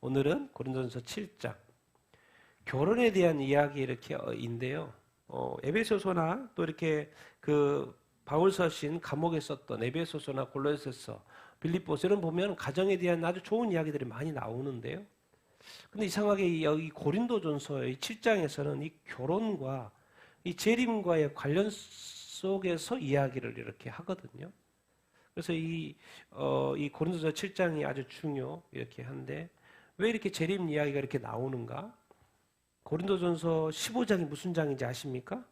오늘은 고린도전서 7장 결혼에 대한 이야기 이렇게 인데요. 에베소서나 또 이렇게 그 바울서신 감옥에 썼던 에베소서나 골로새서, 빌립보서 이런 보면 가정에 대한 아주 좋은 이야기들이 많이 나오는데요. 근데 이상하게 여기 고린도전서의 7장에서는 이 결혼과 이 재림과의 관련 속에서 이야기를 이렇게 하거든요. 그래서 이 고린도전서 7장이 아주 이렇게 한데 왜 이렇게 재림 이야기가 이렇게 나오는가? 고린도전서 15장이 무슨 장인지 아십니까?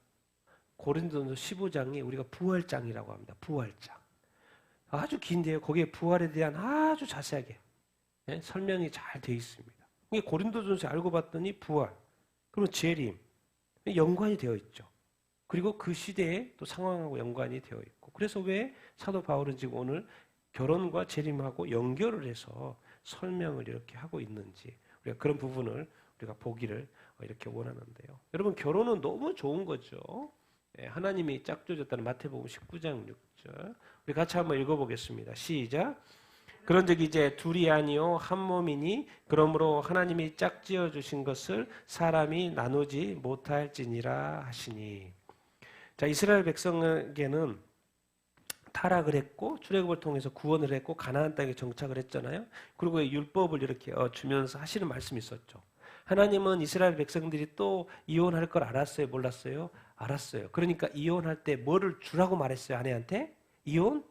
고린도전서 15장이 우리가 부활장이라고 합니다. 부활장. 아주 긴데요. 거기에 부활에 대한 아주 자세하게 설명이 잘 되어 있습니다. 이게 고린도전서 알고 봤더니 부활, 그리고 재림, 연관이 되어 있죠. 그리고 그 시대의 또 상황하고 연관이 되어 있고. 그래서 왜 사도 바울은 지금 오늘 결혼과 재림하고 연결을 해서 설명을 이렇게 하고 있는지 우리가 그런 부분을 우리가 보기를 이렇게 원하는데요. 여러분 결혼은 너무 좋은 거죠. 하나님이 짝지어줬다는 마태복음 19장 6절 우리 같이 한번 읽어보겠습니다. 시작. 그런즉 이제 둘이 아니요 한 몸이니 그러므로 하나님이 짝지어 주신 것을 사람이 나누지 못할지니라 하시니. 자, 이스라엘 백성에게는 타락을 했고 출애굽을 통해서 구원을 했고 가나안 땅에 정착을 했잖아요. 그리고 율법을 이렇게 주면서 하시는 말씀이 있었죠. 하나님은 이스라엘 백성들이 또 이혼할 걸 알았어요? 몰랐어요? 알았어요. 그러니까 이혼할 때 뭐를 주라고 말했어요? 아내한테? 이혼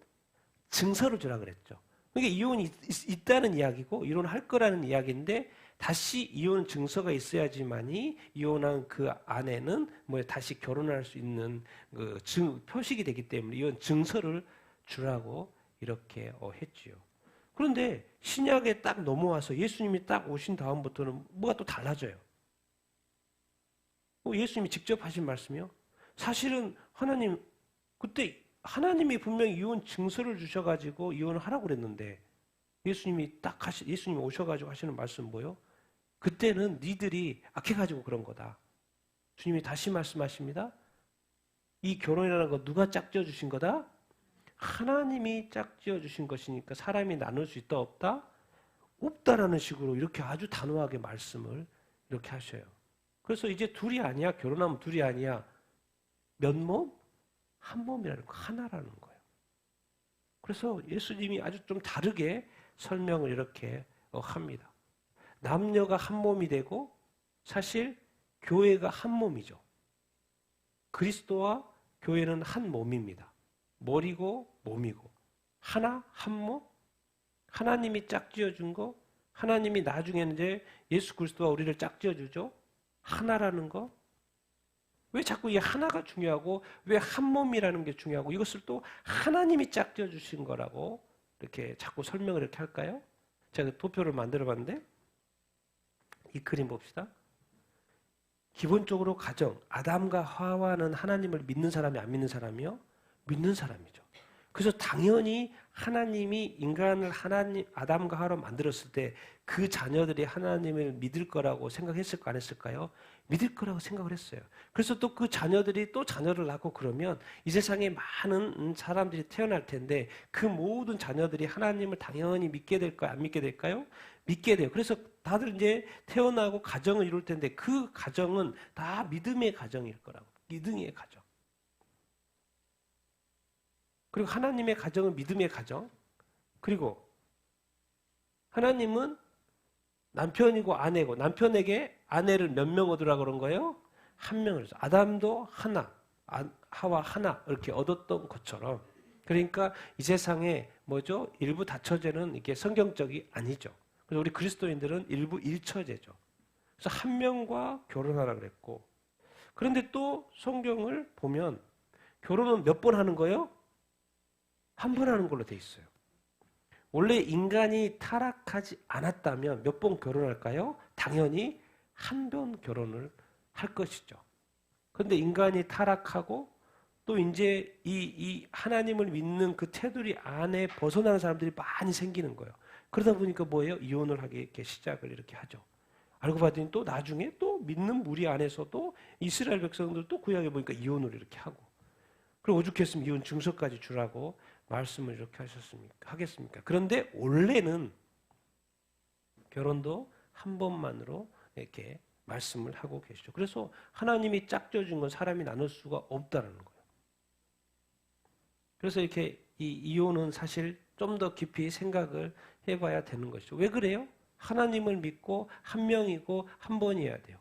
증서를 주라 그랬죠. 그러니까 이혼이 있다는 이야기고 이혼할 거라는 이야기인데 다시 이혼 증서가 있어야지만이 이혼한 그 아내는 다시 결혼할 수 있는 그 표식이 되기 때문에 이혼 증서를 주라고 이렇게 했지요. 그런데 신약에 딱 넘어와서 예수님이 딱 오신 다음부터는 뭐가 또 달라져요. 예수님이 직접 하신 말씀이요. 사실은 하나님 그때 하나님이 분명히 이혼 증서를 주셔가지고 이혼을 하라고 그랬는데 예수님이 오셔가지고 하시는 말씀 뭐요? 그때는 니들이 악해가지고 그런 거다. 주님이 다시 말씀하십니다. 이 결혼이라는 거 누가 짝지어 주신 거다? 하나님이 짝지어 주신 것이니까 사람이 나눌 수 있다 없다? 없다라는 식으로 이렇게 아주 단호하게 말씀을 이렇게 하셔요. 그래서 이제 둘이 아니야. 결혼하면 둘이 아니야. 몇 몸? 한 몸이라는 거, 하나라는 거예요. 그래서 예수님이 아주 좀 다르게 설명을 이렇게 합니다. 남녀가 한 몸이 되고 사실 교회가 한 몸이죠. 그리스도와 교회는 한 몸입니다. 머리고 몸이고 하나, 한 몸, 하나님이 짝지어 준 거, 하나님이 나중에는 이제 예수 그리스도와 우리를 짝지어 주죠. 하나라는 거. 왜 자꾸 이 하나가 중요하고 왜 한 몸이라는 게 중요하고 이것을 또 하나님이 짝지어 주신 거라고 이렇게 자꾸 설명을 이렇게 할까요? 제가 도표를 만들어 봤는데 이 그림 봅시다. 기본적으로 가정, 아담과 하와는 하나님을 믿는 사람이 안 믿는 사람이요? 믿는 사람이죠. 그래서 당연히 하나님이 인간을 아담과 하와로 만들었을 때 그 자녀들이 하나님을 믿을 거라고 생각했을까 안 했을까요? 믿을 거라고 생각을 했어요. 그래서 또 그 자녀들이 또 자녀를 낳고 그러면 이 세상에 많은 사람들이 태어날 텐데 그 모든 자녀들이 하나님을 당연히 믿게 될까요? 안 믿게 될까요? 믿게 돼요. 그래서 다들 이제 태어나고 가정을 이룰 텐데 그 가정은 다 믿음의 가정일 거라고. 믿음의 가정. 그리고 하나님의 가정은 믿음의 가정. 그리고 하나님은 남편이고 아내고 남편에게 아내를 몇 명 얻으라 그런 거예요? 한 명을 줬어요. 아담도 하나, 하와 하나 이렇게 얻었던 것처럼. 그러니까 이 세상에 뭐죠? 일부 다처제는 이게 성경적이 아니죠. 그래서 우리 그리스도인들은 일부 일처제죠. 그래서 한 명과 결혼하라 그랬고. 그런데 또 성경을 보면 결혼은 몇 번 하는 거예요? 한 번 하는 걸로 돼 있어요. 원래 인간이 타락하지 않았다면 몇 번 결혼할까요? 당연히 한 번 결혼을 할 것이죠. 그런데 인간이 타락하고 또 이제 이 하나님을 믿는 그 테두리 안에 벗어나는 사람들이 많이 생기는 거예요. 그러다 보니까 뭐예요? 이혼을 하게 이렇게 시작을 이렇게 하죠. 알고 봤더니 또 나중에 또 믿는 무리 안에서도 이스라엘 백성들 또 구약에 보니까 이혼을 이렇게 하고 그리고 오죽했으면 이혼 증서까지 주라고 말씀을 이렇게 하겠습니까? 그런데 원래는 결혼도 한 번만으로 이렇게 말씀을 하고 계시죠. 그래서 하나님이 짝져준 건 사람이 나눌 수가 없다는 거예요. 그래서 이렇게 이 이혼은 사실 좀 더 깊이 생각을 해봐야 되는 것이죠. 왜 그래요? 하나님을 믿고 한 명이고 한 번이어야 돼요.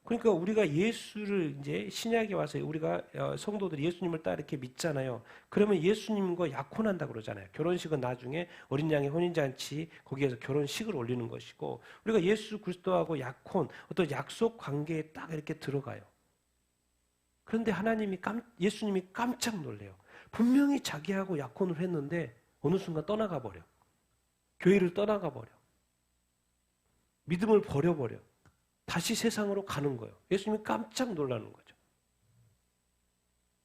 그러니까 우리가 예수를 이제 신약에 와서 우리가 성도들이 예수님을 딱 이렇게 믿잖아요. 그러면 예수님과 약혼한다 그러잖아요. 결혼식은 나중에 어린 양의 혼인잔치 거기에서 결혼식을 올리는 것이고 우리가 예수 그리스도하고 약혼 어떤 약속 관계에 딱 이렇게 들어가요. 그런데 예수님이 깜짝 놀래요. 분명히 자기하고 약혼을 했는데 어느 순간 떠나가 버려. 교회를 떠나가 버려. 믿음을 버려버려. 다시 세상으로 가는 거예요. 예수님이 깜짝 놀라는 거죠.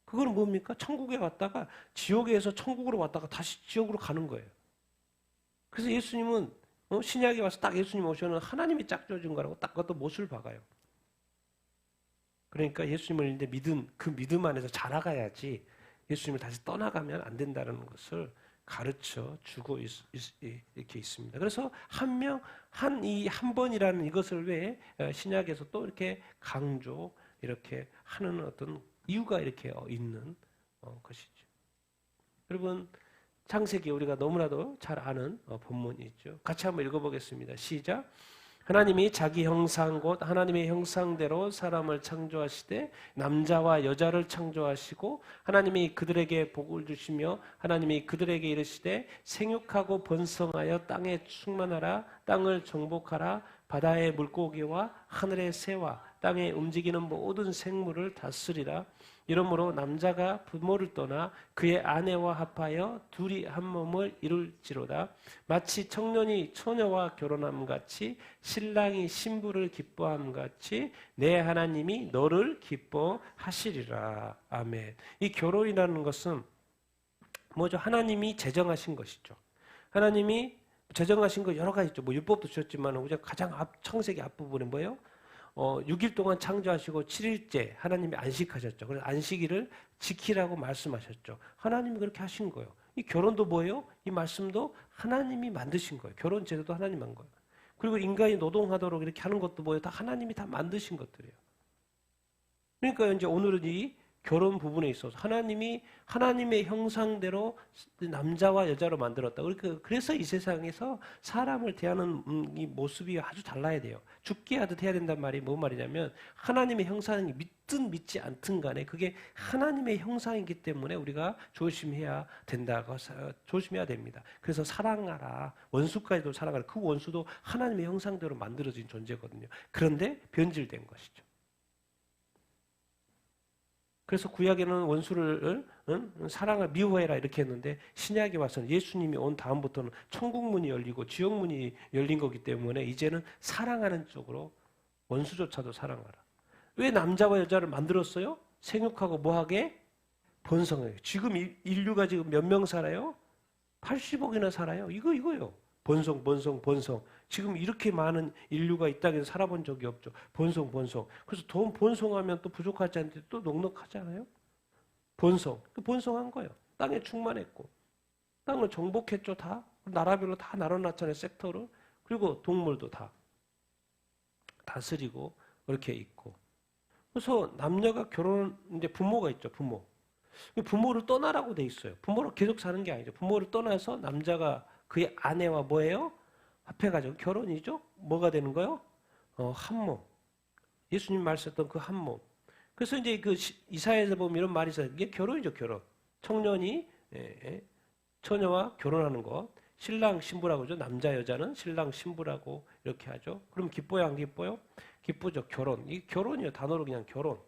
그건 뭡니까? 천국에 왔다가 지옥에서 천국으로 왔다가 다시 지옥으로 가는 거예요. 그래서 예수님은 신약에 와서 딱 예수님 오셔는 하나님이 짝져준 거라고 딱 그것도 못을 박아요. 그러니까 예수님을 이제 그 믿음 안에서 자라가야지 예수님을 다시 떠나가면 안 된다는 것을 가르쳐 주고 이렇게 있습니다. 그래서 한 번이라는 이것을 왜 신약에서 또 이렇게 강조 이렇게 하는 어떤 이유가 이렇게 있는 것이죠. 여러분 창세기 우리가 너무나도 잘 아는 본문이 있죠. 같이 한번 읽어보겠습니다. 시작. 하나님이 자기 형상 곧 하나님의 형상대로 사람을 창조하시되 남자와 여자를 창조하시고 하나님이 그들에게 복을 주시며 하나님이 그들에게 이르시되 생육하고 번성하여 땅에 충만하라 땅을 정복하라 바다의 물고기와 하늘의 새와 땅에 움직이는 모든 생물을 다스리라. 이러므로 남자가 부모를 떠나 그의 아내와 합하여 둘이 한 몸을 이룰지로다. 마치 청년이 처녀와 결혼함 같이 신랑이 신부를 기뻐함 같이 내 하나님이 너를 기뻐하시리라. 아멘. 이 결혼이라는 것은 뭐죠? 하나님이 제정하신 것이죠. 하나님이 제정하신 거 여러 가지 있죠. 뭐 율법도 주셨지만 우리가 가장 창세기 앞부분에 뭐예요? 6일 동안 창조하시고 7일째 하나님이 안식하셨죠. 그래서 안식일을 지키라고 말씀하셨죠. 하나님이 그렇게 하신 거예요. 이 결혼도 뭐예요? 이 말씀도 하나님이 만드신 거예요. 결혼 제도도 하나님이 한 거예요. 그리고 인간이 노동하도록 이렇게 하는 것도 뭐예요? 다 하나님이 다 만드신 것들이에요. 그러니까 이제 오늘은 이 결혼 부분에 있어서 하나님이 하나님의 형상대로 남자와 여자로 만들었다. 그래서 이 세상에서 사람을 대하는 이 모습이 아주 달라야 돼요. 죽게 하듯 해야 된단 말이 뭔 말이냐면 하나님의 형상이 믿든 믿지 않든 간에 그게 하나님의 형상이기 때문에 우리가 조심해야 된다고 조심해야 됩니다. 그래서 사랑하라. 원수까지도 사랑하라. 그 원수도 하나님의 형상대로 만들어진 존재거든요. 그런데 변질된 것이죠. 그래서 구약에는 원수를 사랑을 미워해라 이렇게 했는데 신약에 와서는 예수님이 온 다음부터는 천국문이 열리고 지옥문이 열린 거기 때문에 이제는 사랑하는 쪽으로 원수조차도 사랑하라. 왜 남자와 여자를 만들었어요? 생육하고 뭐하게? 번성해요. 지금 인류가 지금 몇 명 살아요? 80억이나 살아요. 이거요. 번성. 지금 이렇게 많은 인류가 이 땅에서 살아본 적이 없죠. 번성. 그래서 돈 번성하면 또 부족하지 않는데 또 넉넉하잖아요. 번성한 거예요. 땅에 충만했고. 땅을 정복했죠, 다. 나라별로 다 나눠놨잖아요, 섹터로. 그리고 동물도 다 다스리고 이렇게 있고. 그래서 남녀가 이제 부모가 있죠, 부모. 부모를 떠나라고 돼 있어요. 부모로 계속 사는 게 아니죠. 부모를 떠나서 남자가 그의 아내와 뭐예요? 합해가지고 결혼이죠? 뭐가 되는 거요? 한 몸. 예수님 말씀했던 그 한 몸. 그래서 이제 그 이사야에서 보면 이런 말이 있어요. 이게 결혼이죠, 결혼. 청년이 처녀와 결혼하는 것. 신랑 신부라고 하죠. 남자 여자는 신랑 신부라고 이렇게 하죠. 그럼 기뻐요, 안 기뻐요? 기쁘죠. 결혼. 이 결혼이요. 단어로 그냥 결혼.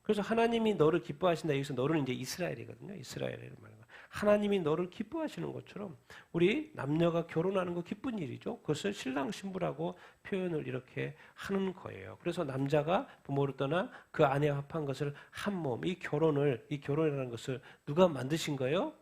그래서 하나님이 너를 기뻐하신다. 여기서 너는 이제 이스라엘이거든요. 이스라엘이라는 말은. 하나님이 너를 기뻐하시는 것처럼 우리 남녀가 결혼하는 거 기쁜 일이죠. 그것을 신랑 신부라고 표현을 이렇게 하는 거예요. 그래서 남자가 부모를 떠나 그 아내와 합한 것을 한 몸, 이 결혼이라는 것을 누가 만드신 거예요?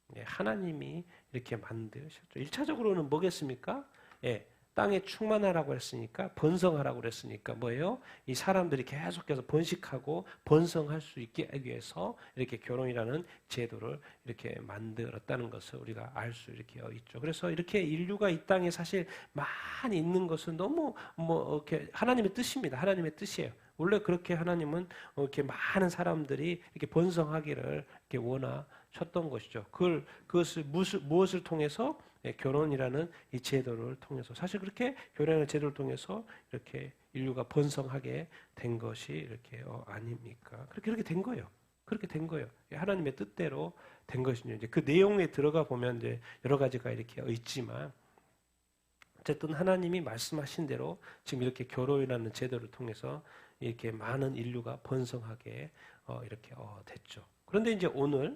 네, 하나님이 이렇게 만드셨죠. 1차적으로는 뭐겠습니까? 예, 땅에 충만하라고 했으니까 번성하라고 그랬으니까 뭐예요? 이 사람들이 계속해서 번식하고 번성할 수 있게 하기 위해서 이렇게 결혼이라는 제도를 이렇게 만들었다는 것을 우리가 알 수 이렇게 있죠. 그래서 이렇게 인류가 이 땅에 사실 많이 있는 것은 너무 이렇게 하나님의 뜻입니다. 하나님의 뜻이에요. 원래 그렇게 하나님은 이렇게 많은 사람들이 이렇게 번성하기를 이렇게 원하셨던 것이죠. 그것을 무엇을 통해서? 결혼이라는 이 제도를 통해서 사실 그렇게 결혼이라는 제도를 통해서 이렇게 인류가 번성하게 된 것이 이렇게 아닙니까? 그렇게 된 거예요. 그렇게 된 거예요. 하나님의 뜻대로 된 것이죠. 이제 그 내용에 들어가 보면 이제 여러 가지가 이렇게 있지만 어쨌든 하나님이 말씀하신 대로 지금 이렇게 결혼이라는 제도를 통해서 이렇게 많은 인류가 번성하게 이렇게 됐죠. 그런데 이제 오늘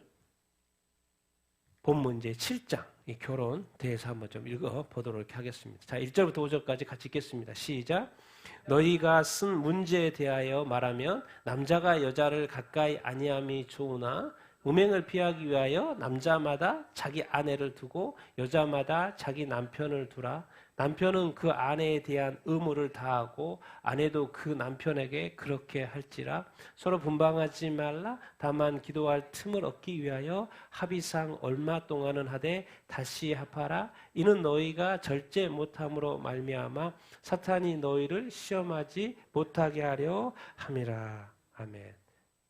본문 이제 7장 이 결혼 대해서 한번 좀 읽어 보도록 하겠습니다. 자, 1절부터 5절까지 같이 읽겠습니다. 시작. 너희가 쓴 문제에 대하여 말하면 남자가 여자를 가까이 아니함이 좋으나 음행을 피하기 위하여 남자마다 자기 아내를 두고 여자마다 자기 남편을 두라. 남편은 그 아내에 대한 의무를 다하고 아내도 그 남편에게 그렇게 할지라. 서로 분방하지 말라. 다만 기도할 틈을 얻기 위하여 합의상 얼마 동안은 하되 다시 합하라. 이는 너희가 절제 못함으로 말미암아 사탄이 너희를 시험하지 못하게 하려 함이라. 아멘.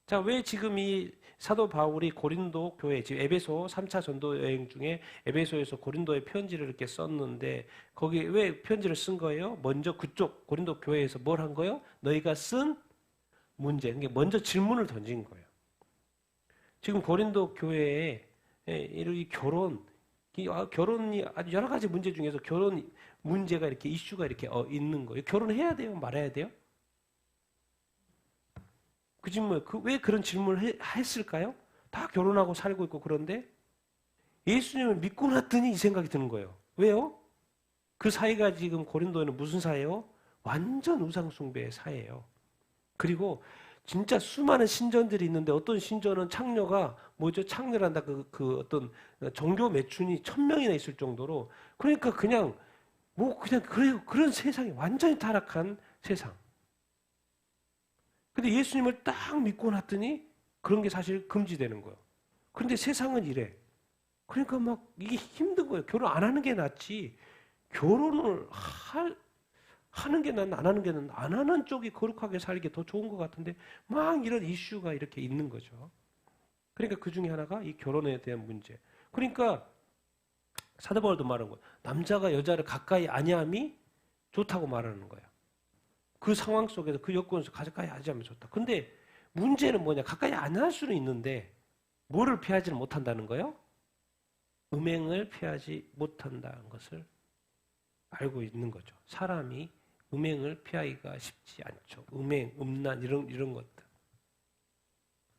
자, 왜 지금 이 사도 바울이 고린도 교회, 지금 에베소 3차 전도 여행 중에 에베소에서 고린도에 편지를 이렇게 썼는데 거기 왜 편지를 쓴 거예요? 먼저 그쪽 고린도 교회에서 뭘 한 거예요? 너희가 쓴 문제, 그러니까 먼저 질문을 던진 거예요. 지금 고린도 교회에 이 결혼이 아주 여러 가지 문제 중에서 결혼 문제가 이렇게 이슈가 이렇게 있는 거예요. 결혼해야 돼요? 말아야 돼요? 그 질문, 왜 그런 질문을 했을까요? 다 결혼하고 살고 있고 그런데 예수님을 믿고 났더니 이 생각이 드는 거예요. 왜요? 그 사이가 지금 고린도에는 무슨 사이예요? 완전 우상숭배의 사이예요. 그리고 진짜 수많은 신전들이 있는데 어떤 신전은 창녀가 뭐죠? 창녀란다 그 어떤 종교 매춘이 1000명이나 있을 정도로 그러니까 그냥 그래요. 그런 세상이 완전히 타락한 세상. 근데 예수님을 딱 믿고 났더니 그런 게 사실 금지되는 거예요. 그런데 세상은 이래. 그러니까 막 이게 힘든 거예요. 결혼 안 하는 게 낫지. 결혼을 하는 게 낫나 안 하는 게 낫나 안 하는 쪽이 거룩하게 살기 더 좋은 것 같은데 막 이런 이슈가 이렇게 있는 거죠. 그러니까 그 중에 하나가 이 결혼에 대한 문제. 그러니까 사도 바울도 말한 거예요. 남자가 여자를 가까이 아니함이 좋다고 말하는 거예요. 그 상황 속에서 그 여건에서 가까이 하지 않으면 좋다. 근데 문제는 뭐냐? 가까이 안 할 수는 있는데 뭐를 피하지는 못한다는 거예요? 음행을 피하지 못한다는 것을 알고 있는 거죠. 사람이 음행을 피하기가 쉽지 않죠. 음행, 음란 이런 것들.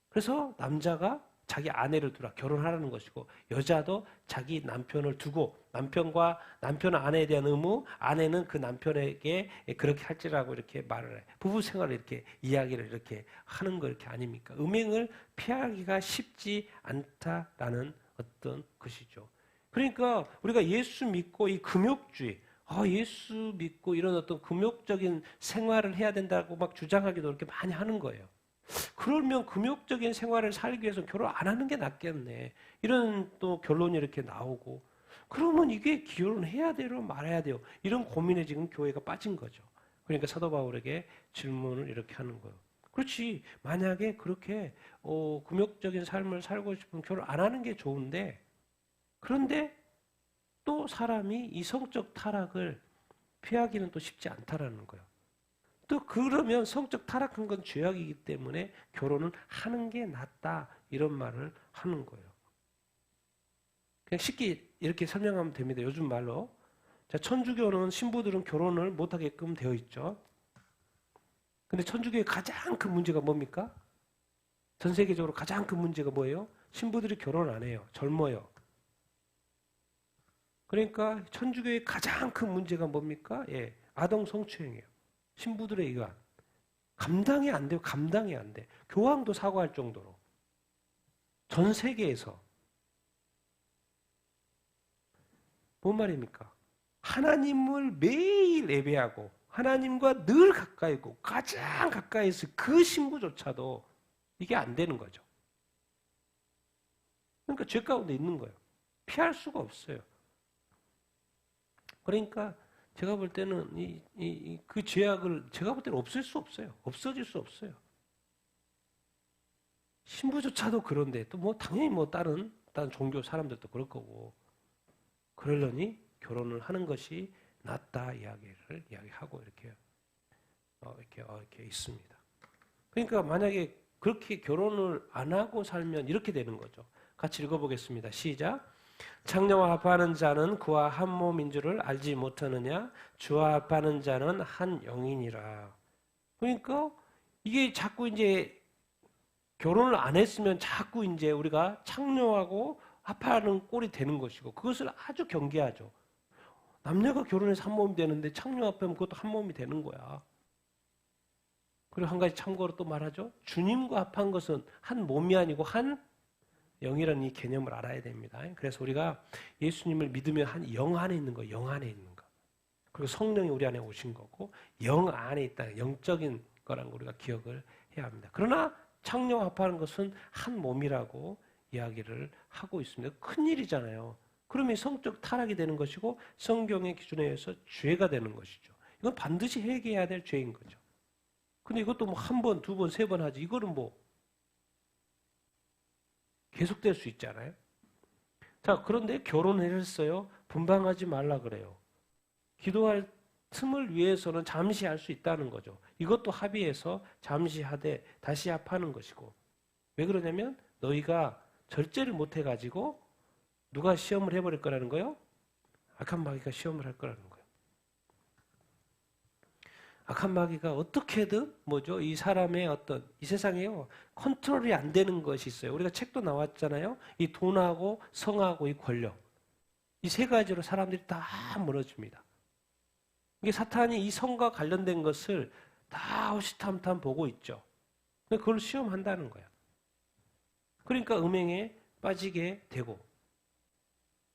그래서 남자가 자기 아내를 두라 결혼하라는 것이고 여자도 자기 남편을 두고 남편은 아내에 대한 의무, 아내는 그 남편에게 그렇게 할지라고 이렇게 말을 해. 부부 생활을 이렇게 이야기를 이렇게 하는 거 이렇게 아닙니까? 음행을 피하기가 쉽지 않다라는 어떤 것이죠. 그러니까 우리가 예수 믿고 이 금욕주의, 예수 믿고 이런 어떤 금욕적인 생활을 해야 된다고 막 주장하기도 이렇게 많이 하는 거예요. 그러면 금욕적인 생활을 살기 위해서 결혼 안 하는 게 낫겠네. 이런 또 결론이 이렇게 나오고. 그러면 이게 결혼해야 돼요? 말아야 돼요? 이런 고민에 지금 교회가 빠진 거죠. 그러니까 사도 바울에게 질문을 이렇게 하는 거예요. 그렇지. 만약에 그렇게 금욕적인 삶을 살고 싶으면 결혼 안 하는 게 좋은데 그런데 또 사람이 이 성적 타락을 피하기는 또 쉽지 않다라는 거예요. 또 그러면 성적 타락한 건 죄악이기 때문에 결혼은 하는 게 낫다 이런 말을 하는 거예요. 그냥 쉽게 이렇게 설명하면 됩니다. 요즘 말로. 자, 천주교는 신부들은 결혼을 못하게끔 되어 있죠. 근데 천주교의 가장 큰 문제가 뭡니까? 전 세계적으로 가장 큰 문제가 뭐예요? 신부들이 결혼 안 해요. 젊어요. 그러니까 천주교의 가장 큰 문제가 뭡니까? 아동 성추행이에요. 신부들에 의한. 감당이 안 돼요. 감당이 안 돼. 교황도 사과할 정도로. 전 세계에서. 뭔 말입니까? 하나님을 매일 예배하고 하나님과 늘 가까이 있고 가장 가까이서 그 신부조차도 이게 안 되는 거죠. 그러니까 죄 가운데 있는 거예요. 피할 수가 없어요. 그러니까 제가 볼 때는 그 죄악을 제가 볼 때는 없앨 수 없어요. 없어질 수 없어요. 신부조차도 그런데 또 뭐 당연히 뭐 다른 종교 사람들도 그럴 거고 그러려니 결혼을 하는 것이 낫다 이야기하고 이렇게 있습니다. 그러니까 만약에 그렇게 결혼을 안 하고 살면 이렇게 되는 거죠. 같이 읽어보겠습니다. 시작. 창녀와 합하는 자는 그와 한 몸인 줄을 알지 못하느냐? 주와 합하는 자는 한 영이니라. 그러니까 이게 자꾸 이제 결혼을 안 했으면 자꾸 이제 우리가 창녀하고 합하는 꼴이 되는 것이고 그것을 아주 경계하죠. 남녀가 결혼해서 한 몸이 되는데 창녀 합하면 그것도 한 몸이 되는 거야. 그리고 한 가지 참고로 또 말하죠. 주님과 합한 것은 한 몸이 아니고 한 영이라는 이 개념을 알아야 됩니다. 그래서 우리가 예수님을 믿으면 한 영 안에 있는 거, 영 안에 있는 거. 그리고 성령이 우리 안에 오신 거고 영 안에 있다. 영적인 거라는 걸 우리가 기억을 해야 합니다. 그러나 창녀와 합하는 것은 한 몸이라고 이야기를 하고 있습니다. 큰일이잖아요. 그러면 성적 타락이 되는 것이고 성경의 기준에 의해서 죄가 되는 것이죠. 이건 반드시 회개해야 될 죄인 거죠. 근데 이것도 뭐 한 번, 두 번, 세 번 하지. 이거는 뭐 계속될 수 있잖아요. 자, 그런데 결혼을 했어요. 분방하지 말라 그래요. 기도할 틈을 위해서는 잠시 할 수 있다는 거죠. 이것도 합의해서 잠시 하되 다시 합하는 것이고. 왜 그러냐면 너희가 절제를 못 해가지고 누가 시험을 해버릴 거라는 거예요? 악한 마귀가 시험을 할 거라는 거예요. 악한 마귀가 어떻게든 뭐죠? 이 사람의 어떤 이 세상에요 컨트롤이 안 되는 것이 있어요. 우리가 책도 나왔잖아요. 이 돈하고 성하고 이 권력 이 세 가지로 사람들이 다 무너집니다. 이게 사탄이 이 성과 관련된 것을 다 호시탐탐 보고 있죠. 그걸 시험한다는 거야. 그러니까 음행에 빠지게 되고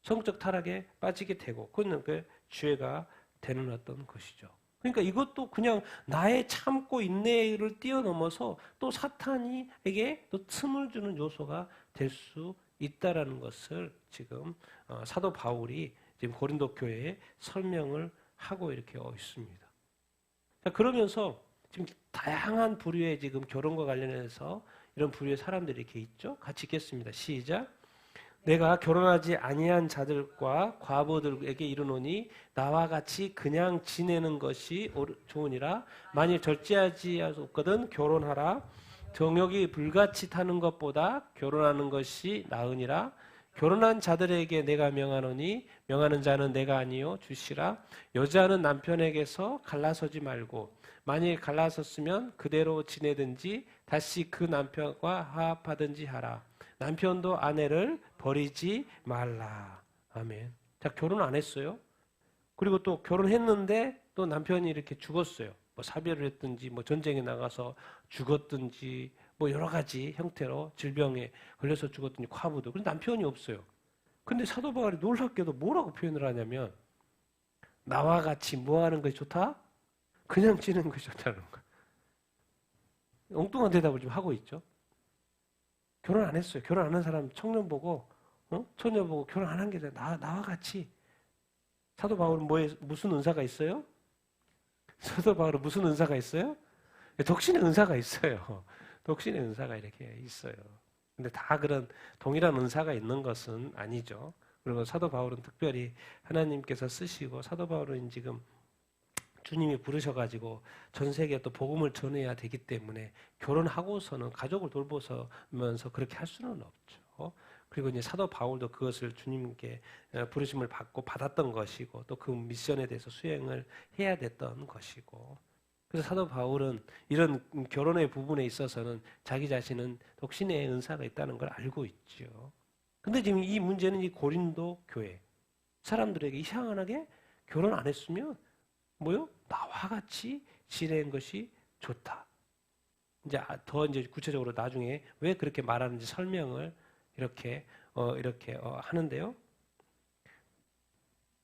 성적 타락에 빠지게 되고 그건 그 죄가 되는 어떤 것이죠. 그러니까 이것도 그냥 나의 참고 인내를 뛰어넘어서 또 사탄이에게 또 틈을 주는 요소가 될 수 있다라는 것을 지금 사도 바울이 지금 고린도 교회에 설명을 하고 이렇게 있습니다. 자, 그러면서 지금 다양한 부류의 지금 결혼과 관련해서 이런 부류의 사람들이 이렇게 있죠. 같이 읽겠습니다. 시작. 내가 결혼하지 아니한 자들과 과부들에게 이르노니 나와 같이 그냥 지내는 것이 좋으니라. 만일 절제하지 없거든 결혼하라. 정욕이 불같이 타는 것보다 결혼하는 것이 나으니라. 결혼한 자들에게 내가 명하노니 명하는 자는 내가 아니요 주시라. 여자는 남편에게서 갈라서지 말고 만일 갈라섰으면 그대로 지내든지 다시 그 남편과 화합하든지 하라. 남편도 아내를 버리지 말라. 아멘. 자, 결혼 안 했어요. 그리고 또 결혼했는데 또 남편이 이렇게 죽었어요. 뭐 사별을 했든지 뭐 전쟁에 나가서 죽었든지 뭐 여러 가지 형태로 질병에 걸려서 죽었든지 과부도. 근데 남편이 없어요. 근데 사도 바울이 놀랍게도 뭐라고 표현을 하냐면 나와 같이 뭐 하는 것이 좋다? 그냥 지내는 것이 좋다는 거예요. 엉뚱한 대답을 좀 하고 있죠. 결혼 안 했어요. 결혼 안 한 사람 청년 보고 처녀 보고 결혼 안 한 게 나와 같이. 사도 바울은 무슨 은사가 있어요? 사도 바울은 무슨 은사가 있어요? 독신의 은사가 있어요. 독신의 은사가 이렇게 있어요. 근데 다 그런 동일한 은사가 있는 것은 아니죠. 그리고 사도 바울은 특별히 하나님께서 쓰시고 사도 바울은 지금 주님이 부르셔가지고 전 세계에 또 복음을 전해야 되기 때문에 결혼하고서는 가족을 돌보면서 그렇게 할 수는 없죠. 그리고 이제 사도 바울도 그것을 주님께 부르심을 받고 받았던 것이고 또 그 미션에 대해서 수행을 해야 됐던 것이고 그래서 사도 바울은 이런 결혼의 부분에 있어서는 자기 자신은 독신의 은사가 있다는 걸 알고 있죠. 근데 지금 이 문제는 이 고린도 교회 사람들에게 이상하게 결혼 안 했으면 뭐요? 나와 같이 지내는 것이 좋다. 이제 더 이제 구체적으로 나중에 왜 그렇게 말하는지 설명을 이렇게 하는데요.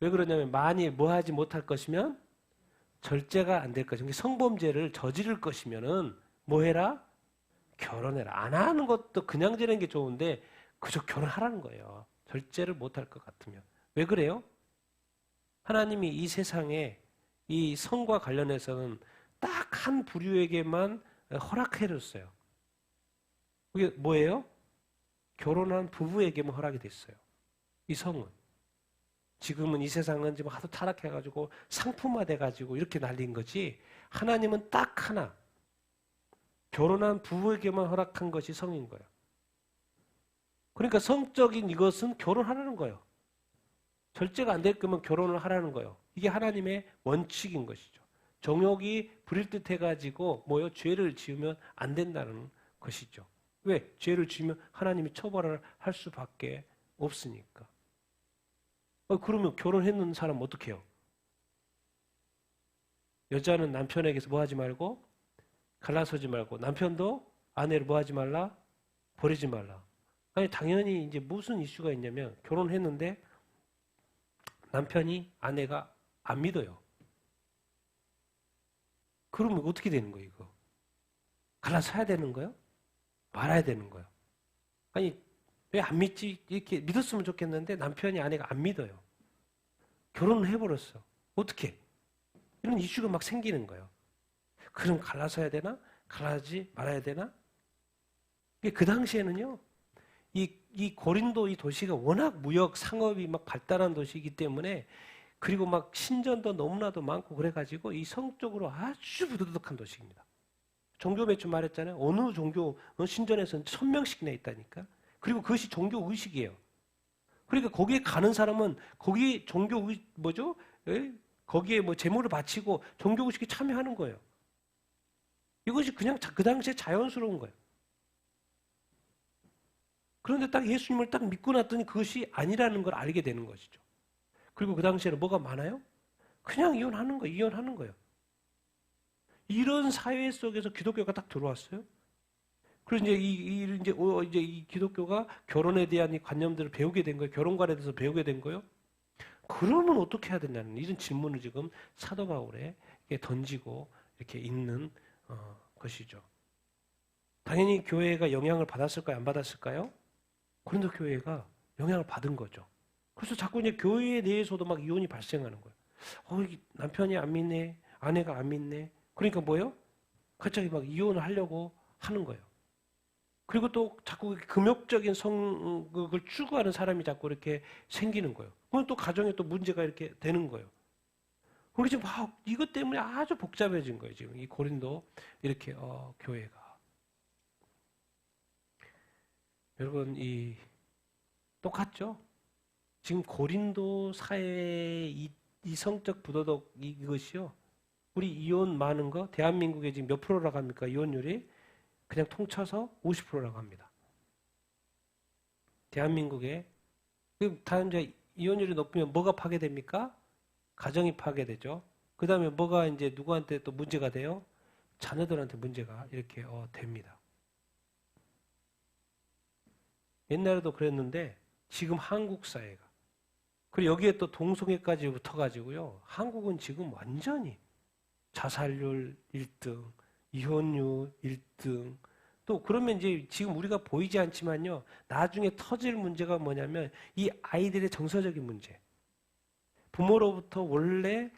왜 그러냐면 만일 뭐 하지 못할 것이면 절제가 안 될 것이면 성범죄를 저지를 것이면은 뭐 해라? 결혼해라. 안 하는 것도 그냥 지내는 게 좋은데 그저 결혼하라는 거예요. 절제를 못할 것 같으면. 왜 그래요? 하나님이 이 세상에 이 성과 관련해서는 딱 한 부류에게만 허락해 줬어요. 그게 뭐예요? 결혼한 부부에게만 허락이 됐어요. 이 성은. 지금은 이 세상은 지금 하도 타락해가지고 상품화돼가지고 이렇게 날린 거지. 하나님은 딱 하나. 결혼한 부부에게만 허락한 것이 성인 거예요. 그러니까 성적인 이것은 결혼하라는 거예요. 절제가 안 될 거면 결혼을 하라는 거예요. 이게 하나님의 원칙인 것이죠. 정욕이 부릴 듯 해가지고 뭐요? 죄를 지으면 안 된다는 것이죠. 왜? 죄를 지으면 하나님이 처벌을 할 수밖에 없으니까. 그러면 결혼했는 사람 어떻게 해요? 여자는 남편에게서 뭐 하지 말고 갈라서지 말고 남편도 아내를 뭐 하지 말라? 버리지 말라. 아니 당연히 이제 무슨 이슈가 있냐면 결혼했는데 남편이 아내가 안 믿어요. 그러면 어떻게 되는 거예요, 이거? 갈라서야 되는 거예요? 말아야 되는 거예요? 아니, 왜 안 믿지? 이렇게 믿었으면 좋겠는데 남편이 아내가 안 믿어요. 결혼을 해버렸어. 어떻게? 이런 이슈가 막 생기는 거예요. 그럼 갈라서야 되나? 갈라지 말아야 되나? 그 당시에는요, 이 고린도 이 도시가 워낙 무역, 상업이 막 발달한 도시이기 때문에 그리고 막 신전도 너무나도 많고 그래가지고 이 성적으로 아주 부도덕한 도시입니다. 종교 매출 말했잖아요. 어느 종교 신전에서는 1000명씩이나 있다니까. 그리고 그것이 종교 의식이에요. 그러니까 거기에 가는 사람은 거기 종교 뭐죠? 거기에 뭐 제물을 바치고 종교 의식에 참여하는 거예요. 이것이 그냥 그 당시에 자연스러운 거예요. 그런데 딱 예수님을 딱 믿고 났더니 그것이 아니라는 걸 알게 되는 것이죠. 그리고 그 당시에는 뭐가 많아요? 그냥 이혼하는 거예요. 이혼하는 거예요. 이런 사회 속에서 기독교가 딱 들어왔어요. 그래서 이제 이 기독교가 결혼에 대한 이 관념들을 배우게 된 거예요. 결혼관에 대해서 배우게 된 거예요. 그러면 어떻게 해야 되냐는 이런 질문을 지금 사도 바울에 던지고 이렇게 있는 것이죠. 당연히 교회가 영향을 받았을까요? 안 받았을까요? 고린도 교회가 영향을 받은 거죠. 그래서 자꾸 이제 교회에 대해서도 막 이혼이 발생하는 거예요. 남편이 안 믿네, 아내가 안 믿네. 그러니까 뭐예요? 갑자기 막 이혼을 하려고 하는 거예요. 그리고 또 자꾸 금욕적인 성을 추구하는 사람이 자꾸 이렇게 생기는 거예요. 그럼 또 가정에 또 문제가 이렇게 되는 거예요. 그리고 지금 막 이것 때문에 아주 복잡해진 거예요. 지금 이 고린도 이렇게 교회가. 여러분 똑같죠? 지금 고린도 사회의 이 성적 부도덕 이것이요. 우리 이혼 많은 거 대한민국에 지금 몇 프로라고 합니까? 이혼율이 그냥 통쳐서 50%라고 합니다. 대한민국에 다음 이제 이혼율이 높으면 뭐가 파괴됩니까? 가정이 파괴되죠. 그 다음에 뭐가 이제 누구한테 또 문제가 돼요? 자녀들한테 문제가 이렇게 됩니다. 옛날에도 그랬는데 지금 한국 사회가 그리고 여기에 또 동성애까지 붙어가지고요. 한국은 지금 완전히 자살률 1등, 이혼율 1등. 또 그러면 이제 지금 우리가 보이지 않지만요. 나중에 터질 문제가 뭐냐면 이 아이들의 정서적인 문제. 부모로부터 원래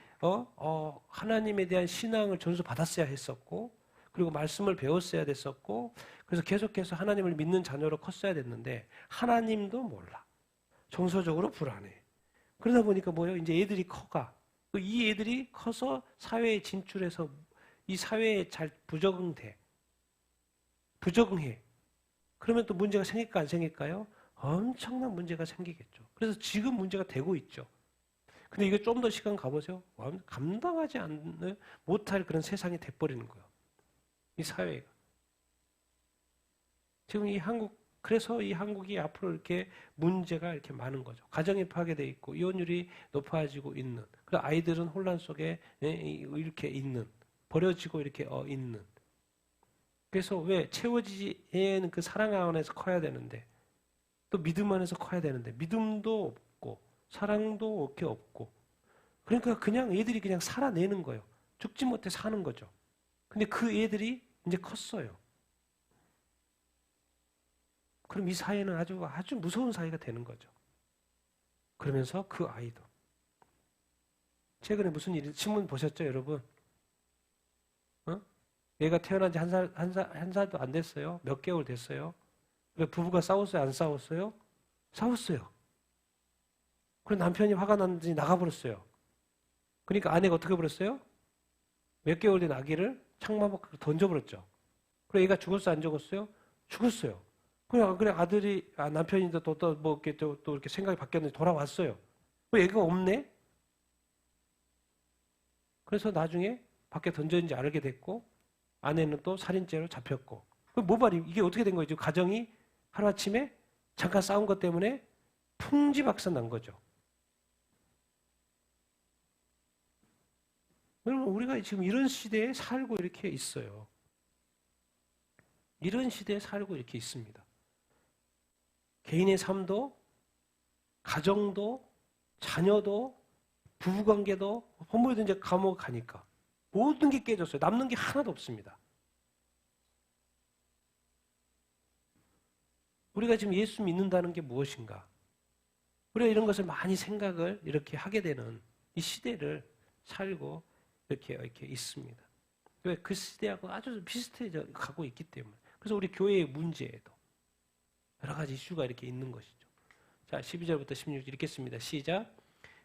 하나님에 대한 신앙을 전수받았어야 했었고 그리고 말씀을 배웠어야 됐었고 그래서 계속해서 하나님을 믿는 자녀로 컸어야 됐는데 하나님도 몰라. 정서적으로 불안해. 그러다 보니까 뭐예요? 이제 애들이 커가. 이 애들이 커서 사회에 진출해서 이 사회에 잘 부적응해. 그러면 또 문제가 생길까 안 생길까요? 엄청난 문제가 생기겠죠. 그래서 지금 문제가 되고 있죠. 근데 이게 좀 더 시간 가보세요. 감당하지 못할 그런 세상이 돼버리는 거예요. 이 사회가. 지금 그래서 이 한국이 앞으로 이렇게 문제가 이렇게 많은 거죠. 가정이 파괴되어 있고, 이혼율이 높아지고 있는. 그래서 아이들은 혼란 속에 이렇게 있는. 버려지고 이렇게 있는. 그래서 왜 채워지는 그 사랑 안에서 커야 되는데, 또 믿음 안에서 커야 되는데, 믿음도 없고, 사랑도 이렇게 없고. 그러니까 그냥 애들이 그냥 살아내는 거예요. 죽지 못해 사는 거죠. 근데 그 애들이 이제 컸어요. 그럼 이 사회는 아주 무서운 사회가 되는 거죠. 그러면서 그 아이도. 최근에 무슨 일, 신문 보셨죠, 여러분? 얘가 태어난 지 한 살도 안 됐어요. 몇 개월 됐어요. 부부가 싸웠어요? 안 싸웠어요? 싸웠어요. 그래서 남편이 화가 났는지 나가버렸어요. 그러니까 아내가 어떻게 버렸어요? 몇 개월 된 아기를 창문 밖으로 던져버렸죠. 그래 얘가 죽었어 안 죽었어요? 죽었어요. 그래 아들이 남편이 또 이렇게 생각이 바뀌었는데 돌아왔어요. 왜 애가 없네? 그래서 나중에 밖에 던졌는지 알게 됐고 아내는 또 살인죄로 잡혔고. 모발이 이게 어떻게 된 거죠? 가정이 하루아침에 잠깐 싸운 것 때문에 풍지박산 난 거죠. 여러분 우리가 지금 이런 시대에 살고 이렇게 있어요. 이런 시대에 살고 이렇게 있습니다. 개인의 삶도 가정도 자녀도 부부관계도 부모도 이제 감옥 가니까 모든 게 깨졌어요. 남는 게 하나도 없습니다. 우리가 지금 예수 믿는다는 게 무엇인가? 우리가 이런 것을 많이 생각을 이렇게 하게 되는 이 시대를 살고 이렇게 있습니다. 왜? 그 시대하고 아주 비슷해 가고 있기 때문에. 그래서 우리 교회의 문제에도 여러 가지 이슈가 이렇게 있는 것이죠. 자, 12절부터 16절 읽겠습니다. 시작.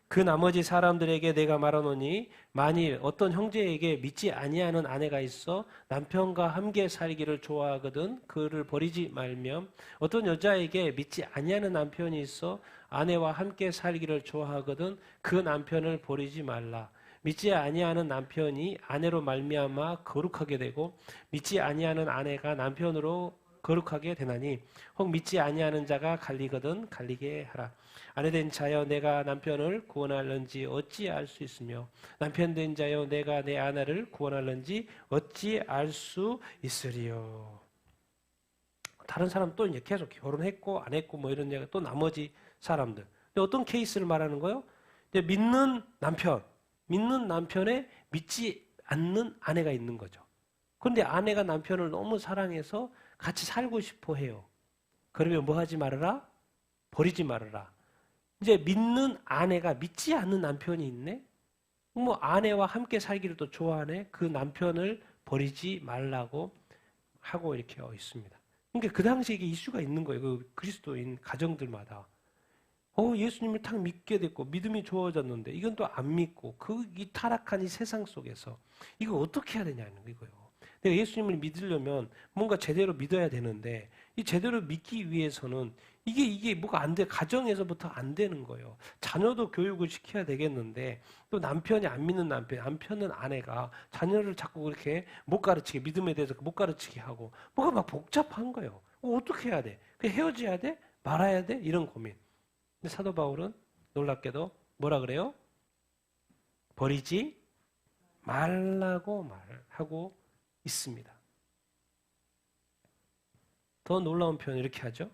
그 나머지 사람들에게 내가 말하노니 만일 어떤 형제에게 믿지 아니하는 아내가 있어 남편과 함께 살기를 좋아하거든 그를 버리지 말며 어떤 여자에게 믿지 아니하는 남편이 있어 아내와 함께 살기를 좋아하거든 그 남편을 버리지 말라. 믿지 아니하는 남편이 아내로 말미암아 거룩하게 되고 믿지 아니하는 아내가 남편으로 거룩하게 되나니 혹 믿지 아니하는 자가 갈리거든 갈리게 하라. 아내된 자여 내가 남편을 구원할런지 어찌 알 수 있으며 남편된 자여 내가 내 아내를 구원할런지 어찌 알 수 있으리요. 다른 사람 또 이제 계속 결혼했고 안 했고 뭐 이런 얘기 또 나머지 사람들. 근데 어떤 케이스를 말하는 거예요? 이제 믿는 남편에 믿지 않는 아내가 있는 거죠. 그런데 아내가 남편을 너무 사랑해서 같이 살고 싶어 해요. 그러면 뭐 하지 말아라? 버리지 말아라. 이제 믿는 아내가 믿지 않는 남편이 있네? 뭐 아내와 함께 살기를 또 좋아하네? 그 남편을 버리지 말라고 하고 이렇게 있습니다. 그러니까 그 당시에 이게 이슈가 있는 거예요. 그 그리스도인 가정들마다. 예수님을 딱 믿게 됐고 믿음이 좋아졌는데 이건 또 안 믿고 이 타락한 이 세상 속에서 이거 어떻게 해야 되냐는 거예요. 내가 예수님을 믿으려면 뭔가 제대로 믿어야 되는데 이 제대로 믿기 위해서는 이게 뭐가 안 돼. 가정에서부터 안 되는 거예요. 자녀도 교육을 시켜야 되겠는데 또 남편이 안 믿는 남편은 아내가 자녀를 자꾸 그렇게 못 가르치게 믿음에 대해서 못 가르치게 하고 뭐가 막 복잡한 거예요. 어떻게 해야 돼? 그냥 헤어져야 돼? 말아야 돼? 이런 고민. 근데 사도 바울은 놀랍게도 뭐라 그래요? 버리지 말라고 말하고 있습니다. 더 놀라운 표현 이렇게 하죠.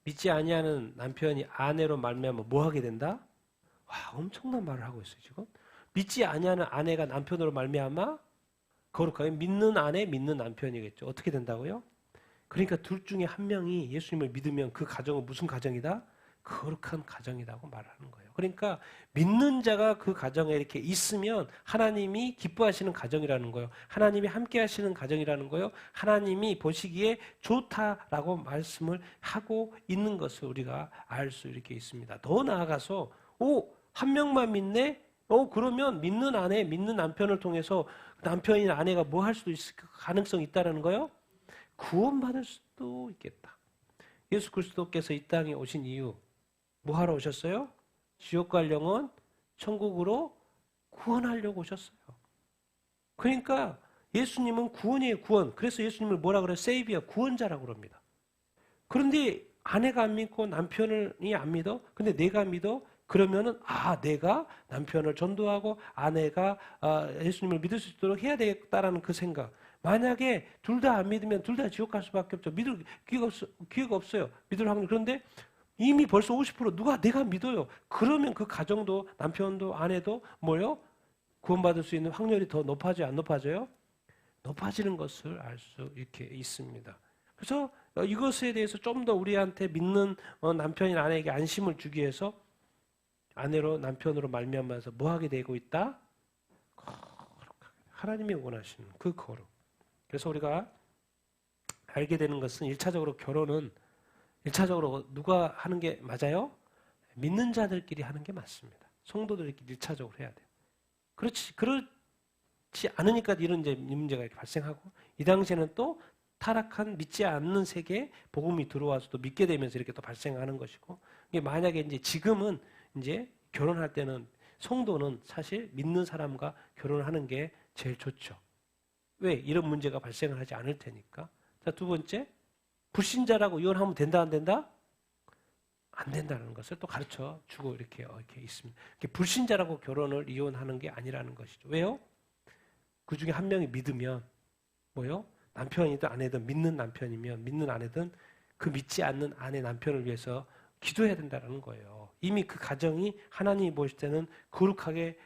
믿지 아니하는 남편이 아내로 말미암아 뭐 하게 된다? 와, 엄청난 말을 하고 있어요, 지금. 믿지 아니하는 아내가 남편으로 말미암아 거룩하게 믿는 아내, 믿는 남편이겠죠. 어떻게 된다고요? 그러니까 둘 중에 한 명이 예수님을 믿으면 그 가정은 무슨 가정이다? 거룩한 가정이라고 말하는 거예요. 그러니까 믿는 자가 그 가정에 이렇게 있으면 하나님이 기뻐하시는 가정이라는 거예요. 하나님이 함께 하시는 가정이라는 거예요. 하나님이 보시기에 좋다라고 말씀을 하고 있는 것을 우리가 알 수 이렇게 있습니다. 더 나아가서 한 명만 믿네? 그러면 믿는 아내, 믿는 남편을 통해서 남편이나 아내가 뭐 할 수도 있을 가능성이 있다는 거예요? 구원받을 수도 있겠다. 예수 그리스도께서 이 땅에 오신 이유 뭐 하러 오셨어요? 지옥 갈 영혼 천국으로 구원하려고 오셨어요. 그러니까 예수님은 구원이에요, 구원. 그래서 예수님을 뭐라 그래요? 세이비어, 구원자라고 그럽니다. 그런데 아내가 안 믿고 남편이 안 믿어? 근데 내가 믿어? 그러면은 내가 남편을 전도하고 아내가 예수님을 믿을 수 있도록 해야 되겠다라는 그 생각. 만약에 둘 다 안 믿으면 둘 다 지옥 갈 수밖에 없죠. 믿을 기회가 없어요. 믿을 확률. 그런데 이미 벌써 50% 누가 내가 믿어요. 그러면 그 가정도 남편도 아내도 뭐요? 구원받을 수 있는 확률이 더 높아져요? 안 높아져요? 높아지는 것을 알 수 이렇게 있습니다. 그래서 이것에 대해서 좀 더 우리한테 믿는 남편이나 아내에게 안심을 주기 위해서 아내로 남편으로 말미암아서 뭐 하게 되고 있다? 하나님이 원하시는 그 거룩. 그래서 우리가 알게 되는 것은 1차적으로 결혼은 1차적으로 누가 하는 게 맞아요? 믿는 자들끼리 하는 게 맞습니다. 성도들끼리 1차적으로 해야 돼요. 그렇지 않으니까 이런 이제 문제가 이렇게 발생하고, 이 당시에는 또 타락한 믿지 않는 세계에 복음이 들어와서 또 믿게 되면서 이렇게 또 발생하는 것이고, 이게 만약에 이제 지금은 이제 결혼할 때는 성도는 사실 믿는 사람과 결혼하는 게 제일 좋죠. 왜? 이런 문제가 발생을 하지 않을 테니까. 자, 두 번째, 불신자라고 이혼하면 된다, 안 된다? 안 된다는 것을 또 가르쳐 주고 이렇게 있습니다. 불신자라고 결혼을 이혼하는 게 아니라는 것이죠. 왜요? 그 중에 한 명이 믿으면 뭐요? 남편이든 아내든 믿는 남편이면 믿는 아내든 그 믿지 않는 아내 남편을 위해서 기도해야 된다는 거예요. 이미 그 가정이 하나님이 보실 때는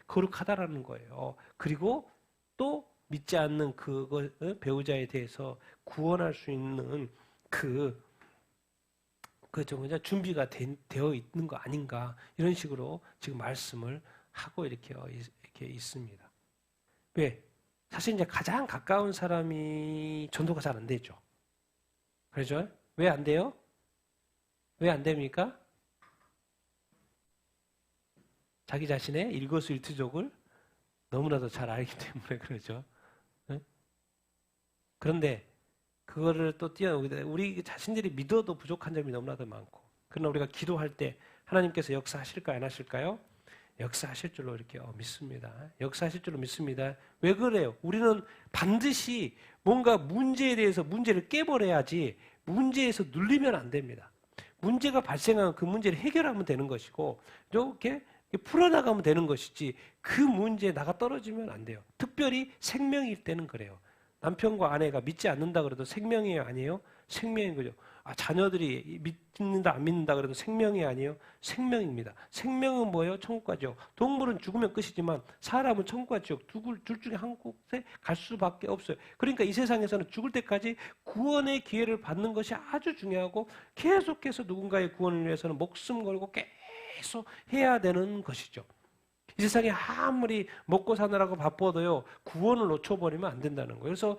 거룩하다라는 거예요. 그리고 또 믿지 않는 그 배우자에 대해서 구원할 수 있는 준비가 되어 있는 거 아닌가, 이런 식으로 지금 말씀을 하고 이렇게 있습니다. 왜? 사실 이제 가장 가까운 사람이 전도가 잘 안 되죠. 그렇죠? 왜 안 돼요? 왜 안 됩니까? 자기 자신의 일거수일투족을 너무나도 잘 알기 때문에 그러죠. 네? 그런데 그거를 또 뛰어넘게 우리 자신들이 믿어도 부족한 점이 너무나도 많고, 그러나 우리가 기도할 때 하나님께서 역사하실까요? 안 하실까요? 역사하실 줄로 이렇게 믿습니다. 역사하실 줄로 믿습니다. 왜 그래요? 우리는 반드시 뭔가 문제에 대해서 문제를 깨버려야지 문제에서 눌리면 안 됩니다. 문제가 발생하면 그 문제를 해결하면 되는 것이고, 이렇게 풀어나가면 되는 것이지 그 문제에 나가 떨어지면 안 돼요. 특별히 생명일 때는 그래요. 남편과 아내가 믿지 않는다 그래도 생명이에요, 아니에요? 생명인 거죠. 자녀들이 믿는다 안 믿는다 그래도 생명이 아니에요? 생명입니다. 생명은 뭐예요? 천국 가죠. 동물은 죽으면 끝이지만 사람은 천국과 지옥 둘 중에 한 곳에 갈 수밖에 없어요. 그러니까 이 세상에서는 죽을 때까지 구원의 기회를 받는 것이 아주 중요하고, 계속해서 누군가의 구원을 위해서는 목숨 걸고 계속 해야 되는 것이죠. 이 세상에 아무리 먹고 사느라고 바빠도요, 구원을 놓쳐버리면 안 된다는 거예요. 그래서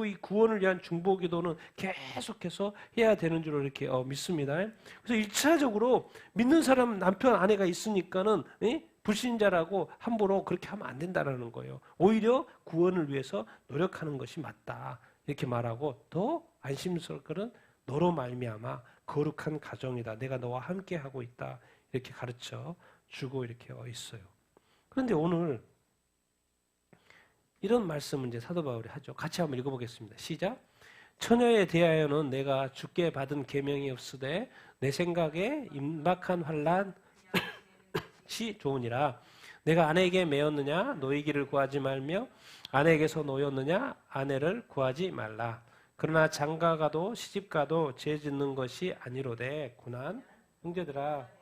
이 구원을 위한 중보기도는 계속해서 해야 되는 줄로 이렇게 믿습니다. 그래서 1차적으로 믿는 사람 남편 아내가 있으니까는 불신자라고 함부로 그렇게 하면 안 된다는 거예요. 오히려 구원을 위해서 노력하는 것이 맞다, 이렇게 말하고, 더 안심스러울 거는 너로 말미암아 거룩한 가정이다, 내가 너와 함께 하고 있다, 이렇게 가르쳐 주고 이렇게 있어요. 그런데 오늘 이런 말씀을 이제 사도 바울이 하죠. 같이 한번 읽어보겠습니다. 시작. 처녀에 대하여는 내가 주께 받은 계명이 없으되 내 생각에 임박한 환난이 좋으니라. 내가 아내에게 매었느냐 노이기를 구하지 말며 아내에게서 노였느냐 아내를 구하지 말라. 그러나 장가가도 시집가도 죄 짓는 것이 아니로되 고난. 형제들아,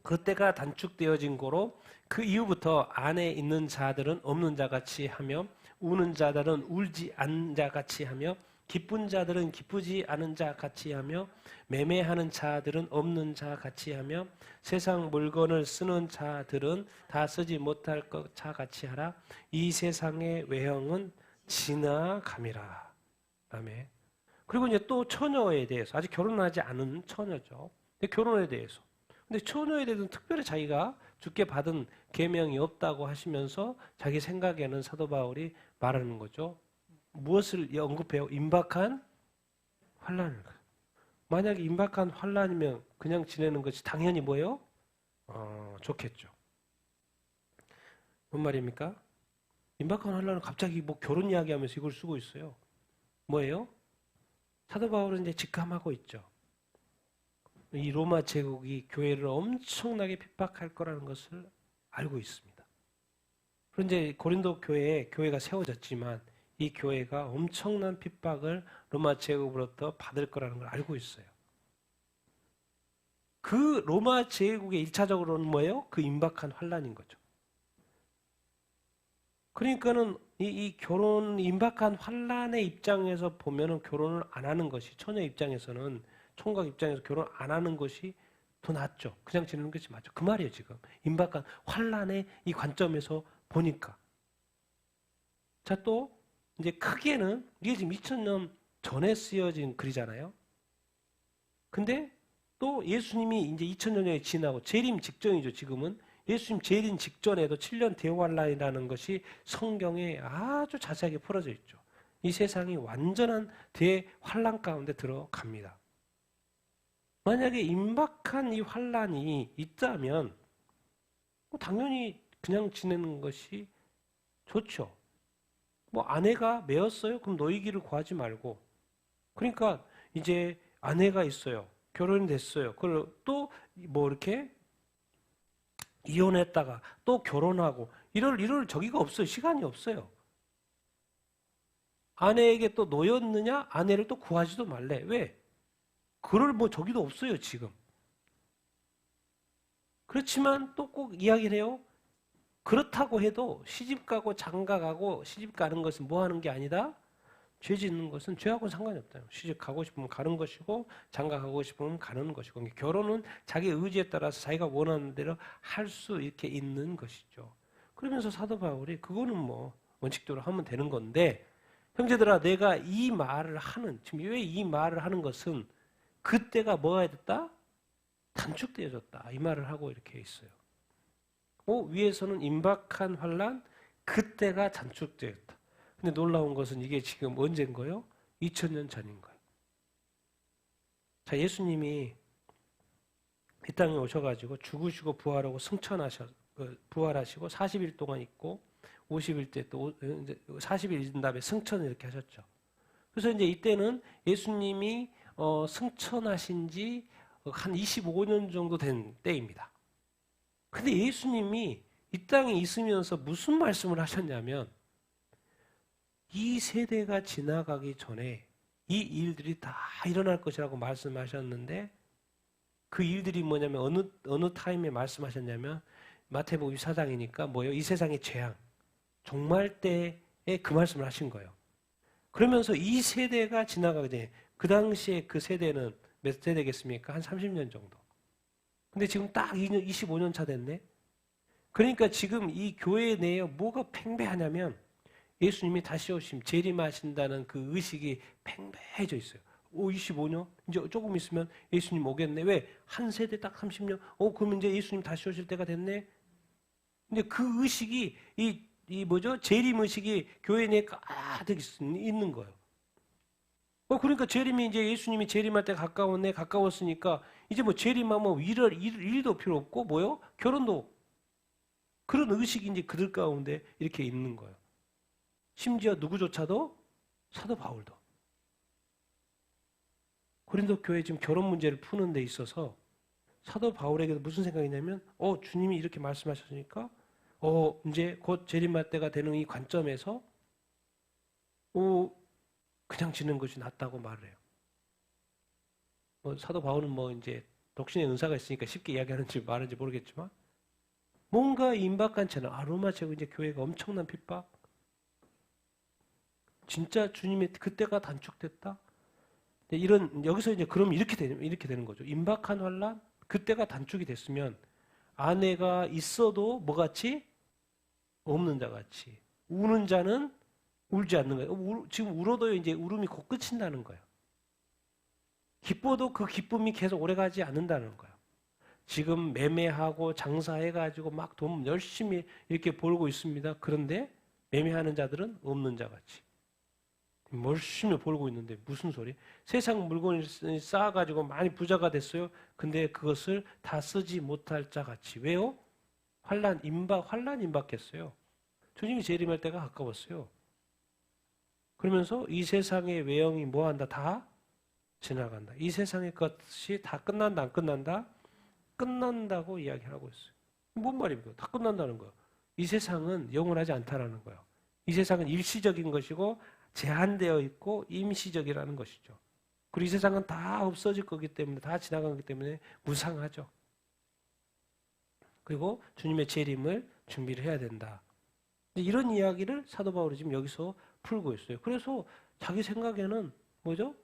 그때가 단축되어진 고로 그 이후부터 안에 있는 자들은 없는 자같이 하며 우는 자들은 울지 않는 자같이 하며 기쁜 자들은 기쁘지 않은 자같이 하며 매매하는 자들은 없는 자같이 하며 세상 물건을 쓰는 자들은 다 쓰지 못할 것 자같이 하라. 이 세상의 외형은 지나감이라. 아멘. 그리고 이제 또 처녀에 대해서, 아직 결혼하지 않은 처녀죠. 근데 결혼에 대해서, 근데 처녀에 대해서는 특별히 자기가 주께 받은 계명이 없다고 하시면서 자기 생각에는 사도 바울이 말하는 거죠. 무엇을 언급해요? 임박한 환난을. 만약에 임박한 환난이면 그냥 지내는 것이 당연히 뭐예요? 좋겠죠. 뭔 말입니까? 임박한 환난은 갑자기 뭐 결혼 이야기하면서 이걸 쓰고 있어요. 뭐예요? 사도 바울은 이제 직감하고 있죠. 이 로마 제국이 교회를 엄청나게 핍박할 거라는 것을 알고 있습니다. 그런데 고린도 교회가 세워졌지만 이 교회가 엄청난 핍박을 로마 제국으로부터 받을 거라는 걸 알고 있어요. 그 로마 제국의 1차적으로는 뭐예요? 그 임박한 환란인 거죠. 그러니까는 이 결혼 임박한 환란의 입장에서 보면은 결혼을 안 하는 것이, 처녀 입장에서는, 총각 입장에서 결혼 안 하는 것이 더 낫죠. 그냥 지내는 것이 맞죠. 그 말이에요, 지금. 임박한 환란의 이 관점에서 보니까. 자, 또 이제 크게는 이게 지금 2000년 전에 쓰여진 글이잖아요. 근데 또 예수님이 이제 2000년이 지나고 재림 직전이죠, 지금은. 예수님 재림 직전에도 7년 대환란이라는 것이 성경에 아주 자세하게 풀어져 있죠. 이 세상이 완전한 대환란 가운데 들어갑니다. 만약에 임박한 이 환란이 있다면 당연히 그냥 지내는 것이 좋죠. 뭐 아내가 매었어요? 그럼 너희 길을 구하지 말고. 그러니까 이제 아내가 있어요. 결혼이 됐어요. 그걸 또 뭐 이렇게 이혼했다가 또 결혼하고 이럴 저기가 없어요. 시간이 없어요. 아내에게 또 놓였느냐? 아내를 또 구하지도 말래. 왜? 그럴 뭐 저기도 없어요, 지금. 그렇지만 또 꼭 이야기를 해요. 그렇다고 해도 시집 가고 장가 가고 시집 가는 것은 뭐 하는 게 아니다? 죄 짓는 것은 죄하고는 상관이 없다. 시집 가고 싶으면 가는 것이고 장가 가고 싶으면 가는 것이고 결혼은 자기 의지에 따라서 자기가 원하는 대로 할 수 이렇게 있는 것이죠. 그러면서 사도 바울이 그거는 뭐 원칙대로 하면 되는 건데 형제들아 내가 이 말을 하는 지금 왜 이 말을 하는 것은 그때가 뭐가 됐다? 단축되어졌다. 이 말을 하고 이렇게 있어요. 위에서는 임박한 환란 그때가 단축되었다. 근데 놀라운 것은 이게 지금 언제인 거예요? 2000년 전인 거예요. 자, 예수님이 이 땅에 오셔가지고 죽으시고 부활하시고 40일 동안 있고 50일 때 또 40일 있은 다음에 승천을 이렇게 하셨죠. 그래서 이제 이때는 예수님이 승천하신 지 한 25년 정도 된 때입니다. 근데 예수님이 이 땅에 있으면서 무슨 말씀을 하셨냐면 이 세대가 지나가기 전에 이 일들이 다 일어날 것이라고 말씀하셨는데 그 일들이 뭐냐면 어느 타임에 말씀하셨냐면 마태복음 24장이니까 뭐예요? 이 세상의 재앙, 종말 때에 그 말씀을 하신 거예요. 그러면서 이 세대가 지나가게 돼. 그 당시에 그 세대는 몇 세대겠습니까? 한 30년 정도. 근데 지금 딱 25년 차 됐네? 그러니까 지금 이 교회 내에 뭐가 팽배하냐면 예수님이 다시 오심, 재림하신다는 그 의식이 팽배해져 있어요. 25년? 이제 조금 있으면 예수님 오겠네. 왜? 한 세대 딱 30년? 그러면 이제 예수님 다시 오실 때가 됐네? 근데 그 의식이, 재림 의식이 교회 내에 가득 있는 거예요. 그러니까 재림이 이제 예수님이 재림할 때 가까웠으니까 이제 뭐 재림하면 일도 필요 없고 뭐요? 결혼도 그런 의식이 이제 그들 가운데 이렇게 있는 거예요. 심지어 누구조차도 사도 바울도 고린도 교회 지금 결혼 문제를 푸는 데 있어서 사도 바울에게도 무슨 생각이냐면 주님이 이렇게 말씀하셨으니까 이제 곧 재림할 때가 되는 이 관점에서 그냥 지는 것이 낫다고 말을 해요. 사도 바울은 이제 독신의 은사가 있으니까 쉽게 이야기하는지 말하는지 모르겠지만 뭔가 임박한 채는 로마 제국 이제 교회가 엄청난 핍박 진짜 주님의 그때가 단축됐다? 여기서 이제 그럼 이렇게 되는 거죠. 임박한 환란? 그때가 단축이 됐으면 아내가 있어도 뭐같이? 없는 자같이. 우는 자는 울지 않는 거예요. 지금 울어도 이제 울음이 곧 끝인다는 거예요. 기뻐도 그 기쁨이 계속 오래가지 않는다는 거예요. 지금 매매하고 장사해가지고 막 돈 열심히 이렇게 벌고 있습니다. 그런데 매매하는 자들은 없는 자같이. 열심히 벌고 있는데 무슨 소리? 세상 물건을 쌓아가지고 많이 부자가 됐어요. 근데 그것을 다 쓰지 못할 자같이. 왜요? 환란 임박했어요. 주님이 재림할 때가 가까웠어요. 그러면서 이 세상의 외형이 뭐한다? 다 지나간다. 이 세상의 것이 다 끝난다, 안 끝난다? 끝난다고 이야기하고 있어요. 뭔 말입니까? 다 끝난다는 거예요. 이 세상은 영원하지 않다라는 거예요. 이 세상은 일시적인 것이고 제한되어 있고 임시적이라는 것이죠. 그리고 이 세상은 다 없어질 거기 때문에, 다 지나가기 때문에 무상하죠. 그리고 주님의 재림을 준비를 해야 된다. 이런 이야기를 사도 바울이 지금 여기서 풀고 있어요. 그래서 자기 생각에는 뭐죠?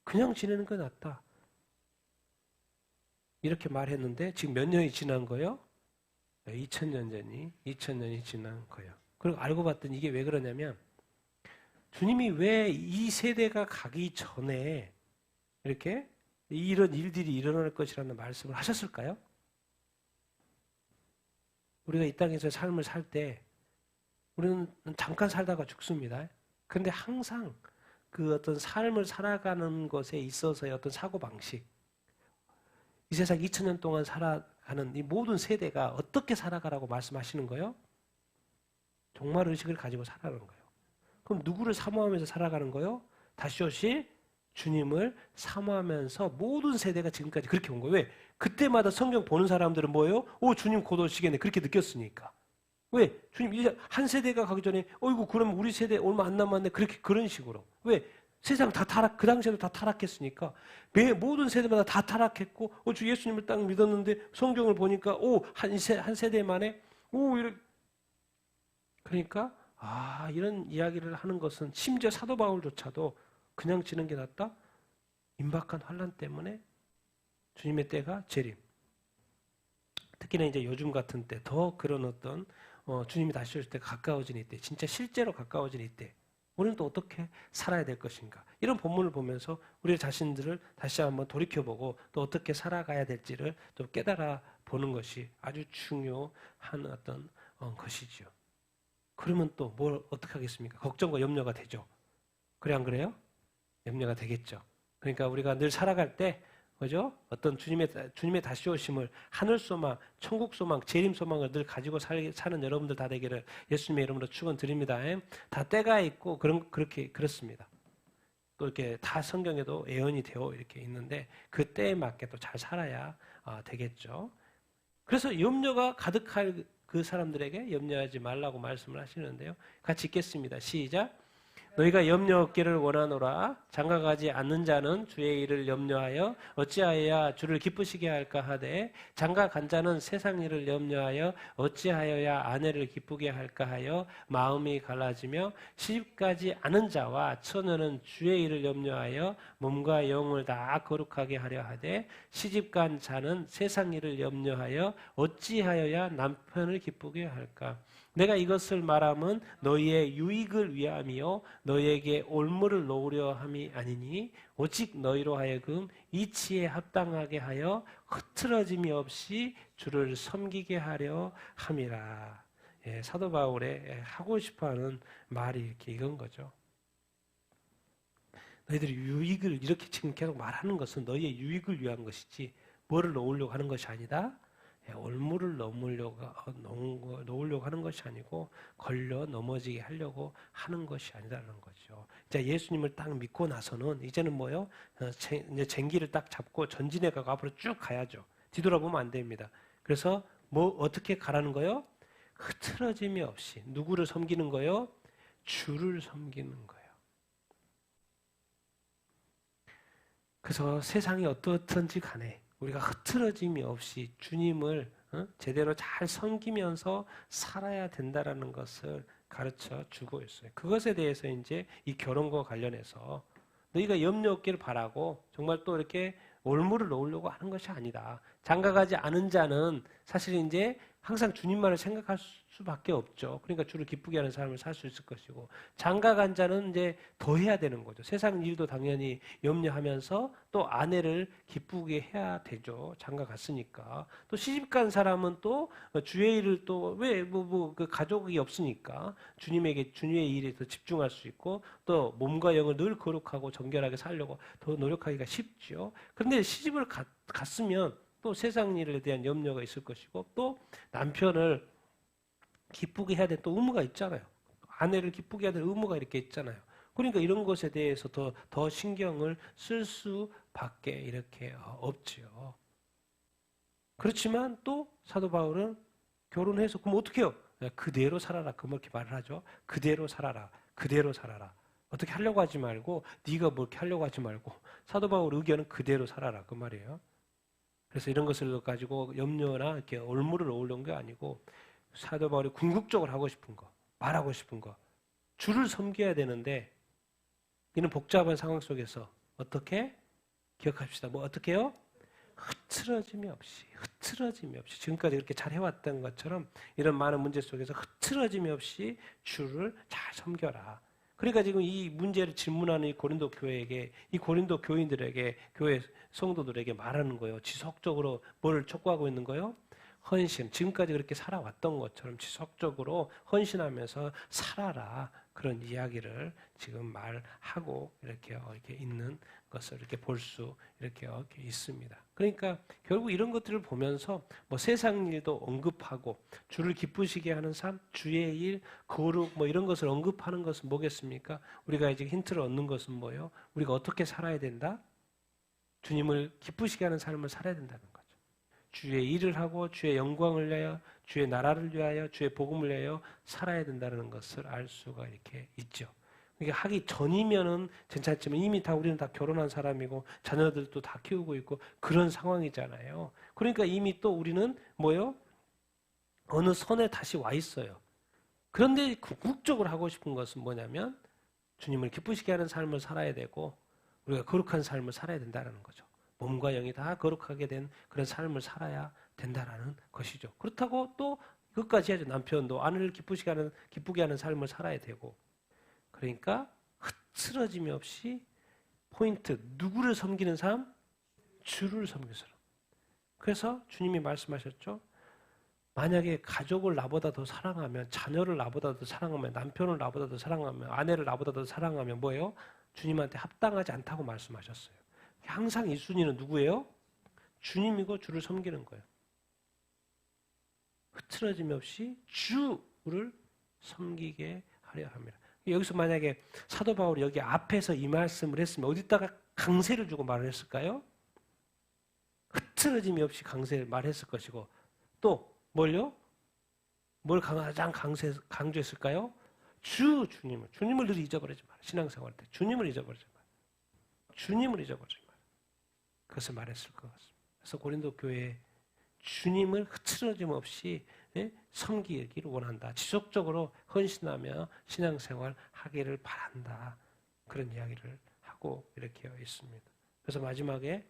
그냥 지내는 게 낫다. 이렇게 말했는데 지금 몇 년이 지난 거예요? 2000년이 지난 거예요. 그리고 알고 봤더니 이게 왜 그러냐면 주님이 왜 이 세대가 가기 전에 이렇게 이런 일들이 일어날 것이라는 말씀을 하셨을까요? 우리가 이 땅에서 삶을 살 때 우리는 잠깐 살다가 죽습니다. 그런데 항상 그 어떤 삶을 살아가는 것에 있어서의 어떤 사고방식, 이 세상 2000년 동안 살아가는 이 모든 세대가 어떻게 살아가라고 말씀하시는 거예요? 종말 의식을 가지고 살아가는 거예요. 그럼 누구를 사모하면서 살아가는 거예요? 다시 오실 주님을 사모하면서 모든 세대가 지금까지 그렇게 온 거예요. 왜? 그때마다 성경 보는 사람들은 뭐예요? 오, 주님 곧 오시겠네. 그렇게 느꼈으니까. 왜? 주님 이제 한 세대가 가기 전에 어이구 그럼 우리 세대 얼마 안 남았네. 그렇게 그런 식으로. 왜? 세상 다 타락, 그 당시에도 다 타락했으니까 모든 세대마다 다 타락했고 주 예수님을 딱 믿었는데 성경을 보니까 한 세대 만에 이렇게 그러니까 이런 이야기를 하는 것은 심지어 사도 바울조차도 그냥 지는 게 낫다? 임박한 환난 때문에 주님의 때가 재림. 특히나 이제 요즘 같은 때 더 그런 어떤 주님이 다시 오실 때 가까워진 이때, 진짜 실제로 가까워진 이때 우리는 또 어떻게 살아야 될 것인가? 이런 본문을 보면서 우리 자신들을 다시 한번 돌이켜보고 또 어떻게 살아가야 될지를 좀 깨달아 보는 것이 아주 중요한 어떤 것이지요. 그러면 또 뭘 어떻게 하겠습니까? 걱정과 염려가 되죠. 그래 안 그래요? 염려가 되겠죠. 그러니까 우리가 늘 살아갈 때 그죠? 어떤 주님의 다시 오심을 하늘 소망, 천국 소망, 재림 소망을 늘 가지고 사는 여러분들 다 되기를 예수님의 이름으로 축원드립니다. 다 때가 있고 그렇게 그렇습니다. 또 이렇게 다 성경에도 예언이 되어 이렇게 있는데 그 때에 맞게 또 잘 살아야 되겠죠. 그래서 염려가 가득할 그 사람들에게 염려하지 말라고 말씀을 하시는데요. 같이 읽겠습니다. 시작. 너희가 염려 없기를 원하노라. 장가가지 않는 자는 주의 일을 염려하여 어찌하여야 주를 기쁘시게 할까 하되 장가간 자는 세상 일을 염려하여 어찌하여야 아내를 기쁘게 할까 하여 마음이 갈라지며 시집가지 않은 자와 처녀는 주의 일을 염려하여 몸과 영을 다 거룩하게 하려 하되 시집간 자는 세상 일을 염려하여 어찌하여야 남편을 기쁘게 할까. 내가 이것을 말함은 너희의 유익을 위함이요 너희에게 올무를 놓으려 함이 아니니 오직 너희로 하여금 이치에 합당하게 하여 흐트러짐이 없이 주를 섬기게 하려 함이라. 사도 바울의 하고 싶어하는 말이 이렇게 이건 거죠. 너희들이 유익을 이렇게 지금 계속 말하는 것은 너희의 유익을 위한 것이지 뭐를 놓으려고 하는 것이 아니다. 올무를 놓으려고 하는 것이 아니고 걸려 넘어지게 하려고 하는 것이 아니라는 거죠. 이제 예수님을 딱 믿고 나서는 이제는 뭐요? 이제 쟁기를 딱 잡고 전진해 가고 앞으로 쭉 가야죠. 뒤돌아보면 안 됩니다. 그래서 뭐 어떻게 가라는 거요? 흐트러짐이 없이 누구를 섬기는 거요? 주를 섬기는 거예요. 그래서 세상이 어떻든지 간에 우리가 흐트러짐이 없이 주님을 제대로 잘 섬기면서 살아야 된다라는 것을 가르쳐 주고 있어요. 그것에 대해서 이제 이 결혼과 관련해서 너희가 염려 없기를 바라고 정말 또 이렇게 올무를 놓으려고 하는 것이 아니다. 장가가지 않은 자는 사실 이제 항상 주님만을 생각할 수밖에 없죠. 그러니까 주를 기쁘게 하는 삶을 살 수 있을 것이고 장가간 자는 이제 더 해야 되는 거죠. 세상 일도 당연히 염려하면서 또 아내를 기쁘게 해야 되죠. 장가갔으니까. 또 시집간 사람은 또 주의 일을 또 왜 그 가족이 없으니까 주님의 일에 더 집중할 수 있고 또 몸과 영을 늘 거룩하고 정결하게 살려고 더 노력하기가 쉽죠. 그런데 시집을 갔으면 또 세상 일에 대한 염려가 있을 것이고 또 남편을 기쁘게 해야 될 또 의무가 있잖아요. 아내를 기쁘게 해야 될 의무가 이렇게 있잖아요. 그러니까 이런 것에 대해서 더 신경을 쓸 수밖에 이렇게 없지요. 그렇지만 또 사도 바울은 결혼해서 그럼 어떻게 해요? 그대로 살아라. 그렇게 말을 하죠. 그대로 살아라. 그대로 살아라. 어떻게 하려고 하지 말고 네가 뭐 이렇게 하려고 하지 말고 사도 바울 의견은 그대로 살아라 그 말이에요. 그래서 이런 것을 가지고 염려나 이렇게 올무를 올린 게 아니고 사도 바울이 궁극적으로 하고 싶은 거, 말하고 싶은 거, 주를 섬겨야 되는데 이는 복잡한 상황 속에서 어떻게 기억합시다. 뭐 어떻게 해요? 흐트러짐이 없이 지금까지 그렇게 잘 해왔던 것처럼 이런 많은 문제 속에서 흐트러짐이 없이 주를 잘 섬겨라. 그러니까 지금 이 문제를 질문하는 이 고린도 교회에게, 이 고린도 교인들에게, 교회 성도들에게 말하는 거예요. 지속적으로 뭘 촉구하고 있는 거예요? 헌신. 지금까지 그렇게 살아왔던 것처럼 지속적으로 헌신하면서 살아라. 그런 이야기를 지금 말하고 이렇게 있는 것을 이렇게 볼 수 이렇게 있습니다. 그러니까 결국 이런 것들을 보면서 뭐 세상 일도 언급하고 주를 기쁘시게 하는 삶, 주의 일, 거룩 뭐 이런 것을 언급하는 것은 뭐겠습니까? 우리가 이제 힌트를 얻는 것은 뭐예요? 우리가 어떻게 살아야 된다? 주님을 기쁘시게 하는 삶을 살아야 된다는 거죠. 주의 일을 하고 주의 영광을 위하여, 주의 나라를 위하여, 주의 복음을 위하여 살아야 된다는 것을 알 수가 이렇게 있죠. 이게 하기 전이면은 괜찮지만 이미 다 우리는 다 결혼한 사람이고 자녀들도 다 키우고 있고 그런 상황이잖아요. 그러니까 이미 또 우리는 뭐요? 어느 선에 다시 와 있어요. 그런데 궁극적으로 하고 싶은 것은 뭐냐면 주님을 기쁘시게 하는 삶을 살아야 되고 우리가 거룩한 삶을 살아야 된다는 거죠. 몸과 영이 다 거룩하게 된 그런 삶을 된다라는 것이죠. 그렇다고 또 그것까지 해야죠. 남편도 아내를 기쁘게 하는 삶을 살아야 되고. 그러니까 흐트러짐이 없이 포인트, 누구를 섬기는 삶? 주를 섬기는 삶. 그래서 주님이 말씀하셨죠. 만약에 가족을 나보다 더 사랑하면, 자녀를 나보다 더 사랑하면, 남편을 나보다 더 사랑하면, 아내를 나보다 더 사랑하면 뭐예요? 주님한테 합당하지 않다고 말씀하셨어요. 항상 이 순위는 누구예요? 주님이고 주를 섬기는 거예요. 흐트러짐이 없이 주를 섬기게 하려 합니다. 여기서 만약에 사도 바울이 여기 앞에서 이 말씀을 했으면 어디다가 강세를 주고 말을 했을까요? 흐트러짐이 없이 강세를 말했을 것이고 또 뭘요? 뭘 가장 강조했을까요? 주님을 늘 잊어버리지 마라. 신앙생활 때 주님을 잊어버리지 마라. 주님을 잊어버리지 마라. 그것을 말했을 것 같습니다. 그래서 고린도 교회에 주님을 흐트러짐 없이 섬기기를 원한다. 지속적으로 헌신하며 신앙생활 하기를 바란다. 그런 이야기를 하고 이렇게 있습니다. 그래서 마지막에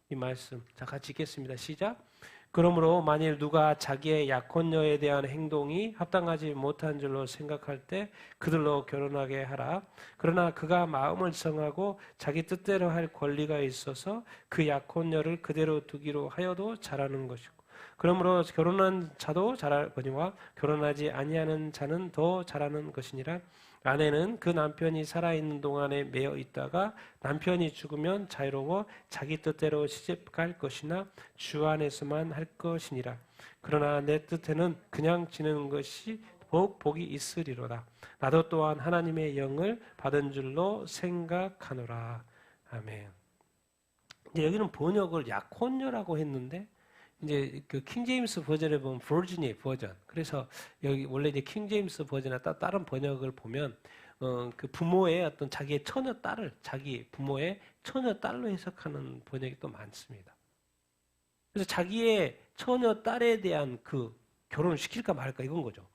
이 말씀 자 같이 읽겠습니다. 시작. 그러므로 만일 누가 자기의 약혼녀에 대한 행동이 합당하지 못한 줄로 생각할 때 그들로 결혼하게 하라. 그러나 그가 마음을 정하고 자기 뜻대로 할 권리가 있어서 그 약혼녀를 그대로 두기로 하여도 잘하는 것이고 그러므로 결혼한 자도 잘하거니와 결혼하지 아니하는 자는 더 잘하는 것이니라. 아내는 그 남편이 살아있는 동안에 매여 있다가 남편이 죽으면 자유로워 자기 뜻대로 시집갈 것이나 주 안에서만 할 것이니라. 그러나 내 뜻에는 그냥 지내는 것이 복이 있으리로다. 나도 또한 하나님의 영을 받은 줄로 생각하노라. 아멘. 이제 여기는 번역을 약혼녀라고 했는데 이제 그 킹제임스 버전에 보면 버지니 버전. 그래서 여기 원래 이제 킹제임스 버전이나 다른 번역을 보면 그 부모의 어떤 자기의 처녀 딸을 자기 부모의 처녀 딸로 해석하는 번역이 또 많습니다. 그래서 자기의 처녀 딸에 대한 그 결혼을 시킬까 말까 이건 거죠.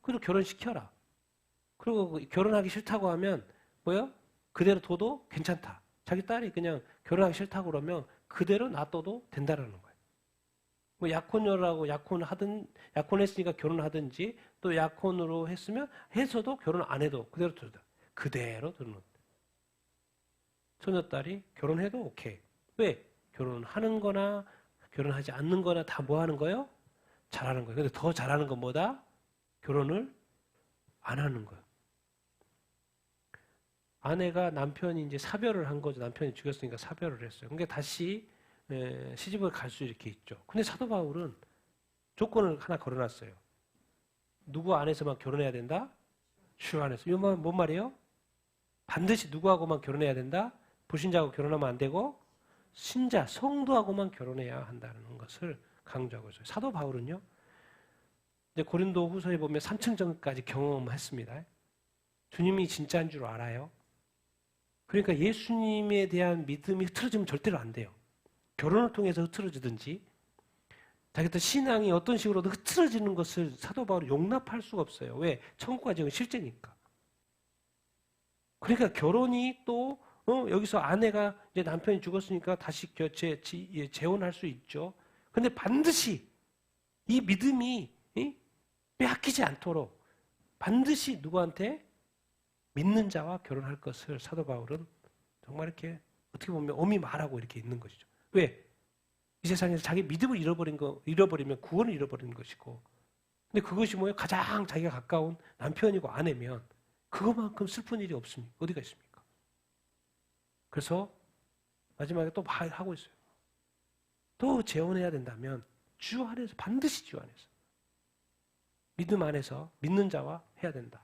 그래도 결혼시켜라. 그리고 결혼하기 싫다고 하면 뭐요? 그대로 둬도 괜찮다. 자기 딸이 그냥 결혼하기 싫다고 그러면 그대로 놔둬도 된다라는 거예요. 뭐 약혼녀라고 약혼했으니까 결혼하든지 또 약혼으로 해서도 결혼 안 해도 그대로 두다. 그대로 두는. 처녀딸이 결혼해도 오케이. 왜? 결혼하는 거나 결혼하지 않는 거나 다 뭐 하는 거예요? 잘하는 거예요. 근데 더 잘하는 건 뭐다? 결혼을 안 하는 거예요. 아내가 남편이 이제 사별을 한 거죠. 남편이 죽였으니까 사별을 했어요. 그러니까 다시 시집을 갈 수 이렇게 있죠. 근데 사도 바울은 조건을 하나 걸어놨어요. 누구 안에서만 결혼해야 된다? 주 안에서. 이건 뭔 말이에요? 반드시 누구하고만 결혼해야 된다? 불신자하고 결혼하면 안 되고 신자, 성도하고만 결혼해야 한다는 것을 강조하고 있어요. 사도 바울은요. 이제 고린도 후서에 보면 3층전까지 경험했습니다. 주님이 진짜인 줄 알아요? 그러니까 예수님에 대한 믿음이 흐트러지면 절대로 안 돼요. 결혼을 통해서 흐트러지든지 자기 어떤 신앙이 어떤 식으로든 흐트러지는 것을 사도 바울이 용납할 수가 없어요. 왜? 천국 과정은 실제니까. 그러니까 결혼이 또 여기서 아내가 이제 남편이 죽었으니까 다시 재혼할 수 있죠. 근데 반드시 이 믿음이 빼앗기지 않도록 반드시 누구한테? 믿는 자와 결혼할 것을 사도 바울은 정말 이렇게 어떻게 보면 엄히 말하고 이렇게 있는 것이죠. 왜? 이 세상에서 자기 믿음을 잃어버리면 구원을 잃어버리는 것이고, 근데 그것이 뭐예요? 가장 자기가 가까운 남편이고 아내면 그것만큼 슬픈 일이 없습니까? 어디가 있습니까? 그래서 마지막에 또 하고 있어요. 또 재혼해야 된다면 주 안에서, 반드시 주 안에서 믿음 안에서 믿는 자와 해야 된다.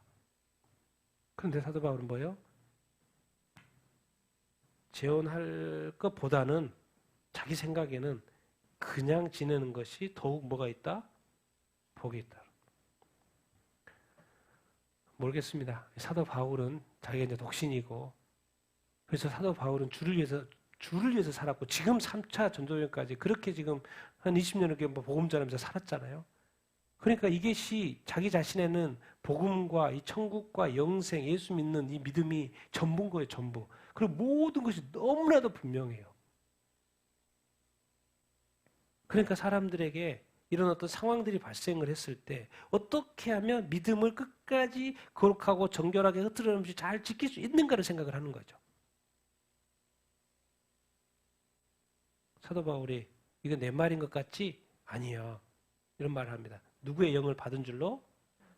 그런데 사도 바울은 뭐예요? 재혼할 것보다는 자기 생각에는 그냥 지내는 것이 더욱 뭐가 있다? 복이 있다. 모르겠습니다. 사도 바울은 자기가 이제 독신이고, 그래서 사도 바울은 주를 위해서 살았고, 지금 3차 전도여행까지 그렇게 지금 한 20년 이렇게 복음 전하면서 살았잖아요. 그러니까 이것이 자기 자신에는 복음과 이 천국과 영생, 예수 믿는 이 믿음이 전부인 거예요, 전부. 그리고 모든 것이 너무나도 분명해요. 그러니까 사람들에게 이런 어떤 상황들이 발생을 했을 때 어떻게 하면 믿음을 끝까지 거룩하고 정결하게 흐트러짐없이 잘 지킬 수 있는가를 생각을 하는 거죠. 사도 바울이 이거 내 말인 것 같지? 아니요. 이런 말을 합니다. 누구의 영을 받은 줄로?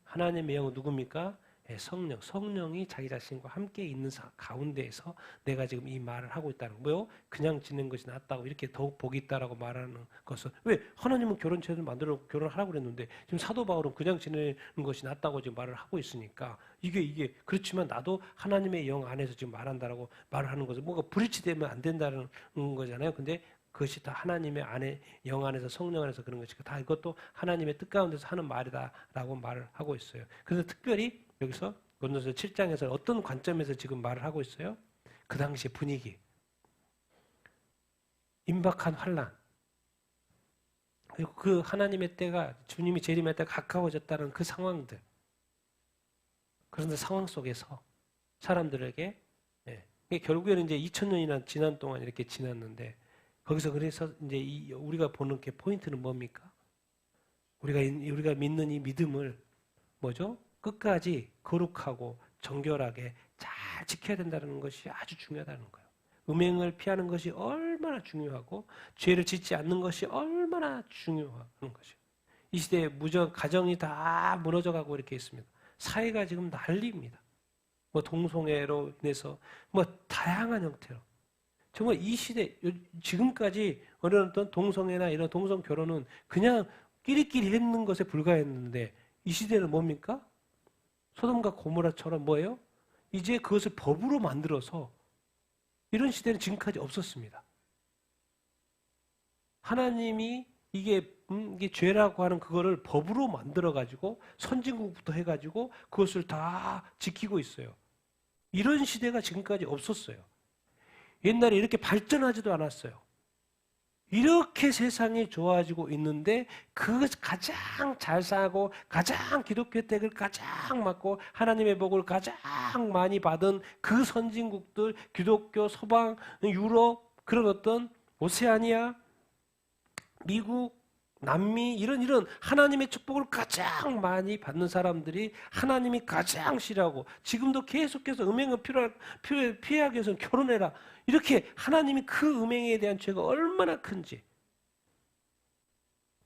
하나님의 영은 누굽니까? 성령. 성령이 자기 자신과 함께 있는 가운데에서 내가 지금 이 말을 하고 있다는 거예요. 뭐요? 그냥 지낸 것이 낫다고 이렇게 더욱 복이 있다라고 말하는 것은, 왜? 하나님은 결혼체를 만들어 결혼하라고 그랬는데 지금 사도 바울은 그냥 지내는 것이 낫다고 지금 말을 하고 있으니까 이게 그렇지만 나도 하나님의 영 안에서 지금 말한다라고 말을 하는 것은 뭔가 불일치되면 안 된다는 거잖아요. 근데 그것이 다 하나님의 영 안에서, 성령 안에서 그런 것이고, 다 이것도 하나님의 뜻 가운데서 하는 말이다라고 말을 하고 있어요. 그래서 특별히 여기서 고린도서 7장에서 어떤 관점에서 지금 말을 하고 있어요? 그 당시 분위기, 임박한 환난, 그리고 그 하나님의 때가, 주님이 재림의 때가 가까워졌다는 그 상황들. 그런데 상황 속에서 사람들에게, 결국에는 이제 2000년이나 지난 동안 이렇게 지났는데, 거기서 그래서 이제 우리가 보는 게 포인트는 뭡니까? 우리가 믿는 이 믿음을 뭐죠? 끝까지 거룩하고 정결하게 잘 지켜야 된다는 것이 아주 중요하다는 거예요. 음행을 피하는 것이 얼마나 중요하고 죄를 짓지 않는 것이 얼마나 중요한 것이에요. 이 시대에 가정이 다 무너져가고 이렇게 있습니다. 사회가 지금 난리입니다. 뭐 동성애로 인해서 뭐 다양한 형태로. 정말 이 시대, 지금까지 어떤 동성애나 이런 동성 결혼은 그냥 끼리끼리 했는 것에 불과했는데, 이 시대는 뭡니까? 소돔과 고모라처럼 뭐예요? 이제 그것을 법으로 만들어서, 이런 시대는 지금까지 없었습니다. 하나님이 이게 죄라고 하는 그거를 법으로 만들어가지고 선진국부터 해가지고 그것을 다 지키고 있어요. 이런 시대가 지금까지 없었어요. 옛날에 이렇게 발전하지도 않았어요. 이렇게 세상이 좋아지고 있는데 그 가장 잘 사고 가장 기독교 혜택을 가장 받고 하나님의 복을 가장 많이 받은 그 선진국들, 기독교, 서방, 유럽, 그런 어떤 오세아니아, 미국, 남미, 이런 하나님의 축복을 가장 많이 받는 사람들이 하나님이 가장 싫어하고, 지금도 계속해서 음행을 피하기 위해서는 결혼해라, 이렇게 하나님이 그 음행에 대한 죄가 얼마나 큰지.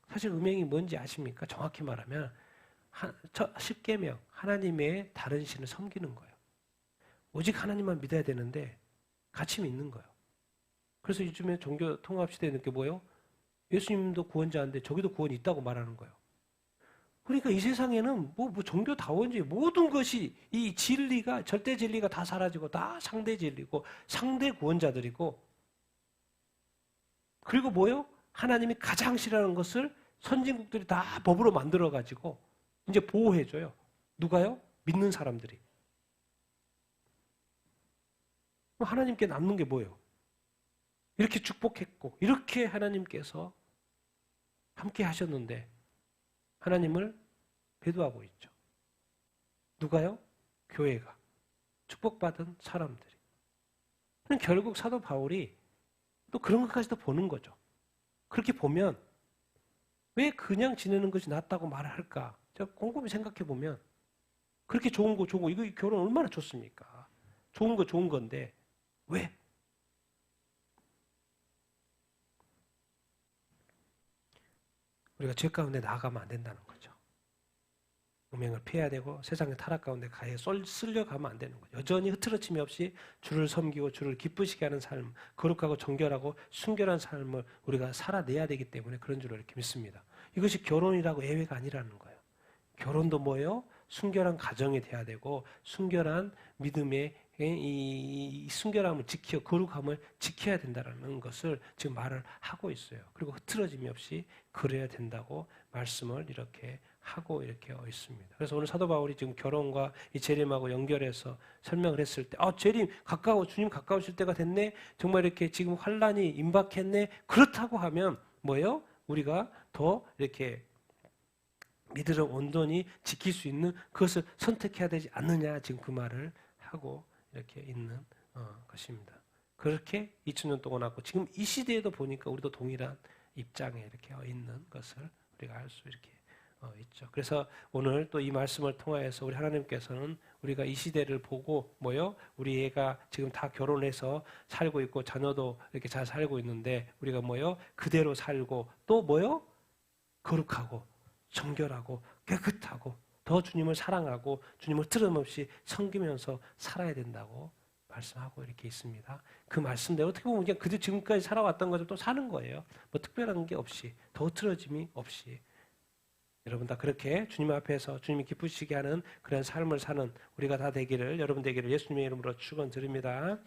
사실 음행이 뭔지 아십니까? 정확히 말하면 10계명, 하나님의 다른 신을 섬기는 거예요. 오직 하나님만 믿어야 되는데 같이 믿는 거예요. 그래서 요즘에 종교 통합 시대에 있는 게 뭐예요? 예수님도 구원자인데 저기도 구원이 있다고 말하는 거예요. 그러니까 이 세상에는 뭐 종교다원주의 모든 것이, 이 진리가, 절대 진리가 다 사라지고 다 상대 진리고 상대 구원자들이고, 그리고 뭐요? 하나님이 가장 싫어하는 것을 선진국들이 다 법으로 만들어가지고 이제 보호해줘요. 누가요? 믿는 사람들이. 그럼 하나님께 남는 게 뭐예요? 이렇게 축복했고 이렇게 하나님께서 함께 하셨는데 하나님을 배도하고 있죠. 누가요? 교회가. 축복받은 사람들이. 결국 사도 바울이 또 그런 것까지도 보는 거죠. 그렇게 보면 왜 그냥 지내는 것이 낫다고 말을 할까? 제가 곰곰이 생각해 보면 그렇게 좋은 거 이거 결혼 얼마나 좋습니까? 좋은 거 좋은 건데 왜? 우리가 죄 가운데 나아가면 안 된다는 거죠. 음행을 피해야 되고 세상의 타락 가운데 가해 쓸려가면 안 되는 거죠. 여전히 흐트러짐이 없이 주를 섬기고 주를 기쁘시게 하는 삶, 거룩하고 정결하고 순결한 삶을 우리가 살아내야 되기 때문에 그런 줄로 이렇게 믿습니다. 이것이 결혼이라고 예외가 아니라는 거예요. 결혼도 뭐예요? 순결한 가정이 돼야 되고 순결한 믿음의 이 순결함을 지켜 거룩함을 지켜야 된다는 것을 지금 말을 하고 있어요. 그리고 흐트러짐이 없이 그래야 된다고 말씀을 이렇게 하고 이렇게 있습니다. 그래서 오늘 사도 바울이 지금 결혼과 이 재림하고 연결해서 설명을 했을 때, 재림 주님 가까우실 때가 됐네. 정말 이렇게 지금 환란이 임박했네. 그렇다고 하면 뭐예요? 우리가 더 이렇게 믿음을 온전히 지킬 수 있는 그것을 선택해야 되지 않느냐 지금 그 말을 하고 이렇게 있는 것입니다. 그렇게 2000년 동안 하고 지금 이 시대에도 보니까 우리도 동일한 입장에 이렇게 있는 것을 우리가 알 수 이렇게 있죠. 그래서 오늘 또 이 말씀을 통하여서 우리 하나님께서는 우리가 이 시대를 보고 우리 애가 지금 다 결혼해서 살고 있고 자녀도 이렇게 잘 살고 있는데 우리가 그대로 살고 또 거룩하고 정결하고 깨끗하고 더 주님을 사랑하고 주님을 틀림없이 섬기면서 살아야 된다고 말씀하고 이렇게 있습니다. 그 말씀대로 어떻게 보면 그냥 그들 지금까지 살아왔던 것을 또 사는 거예요. 뭐 특별한 게 없이 더 틀어짐이 없이 여러분 다 그렇게 주님 앞에서 주님이 기쁘시게 하는 그런 삶을 사는 우리가 다 되기를 여러분 되기를 예수님의 이름으로 축원드립니다.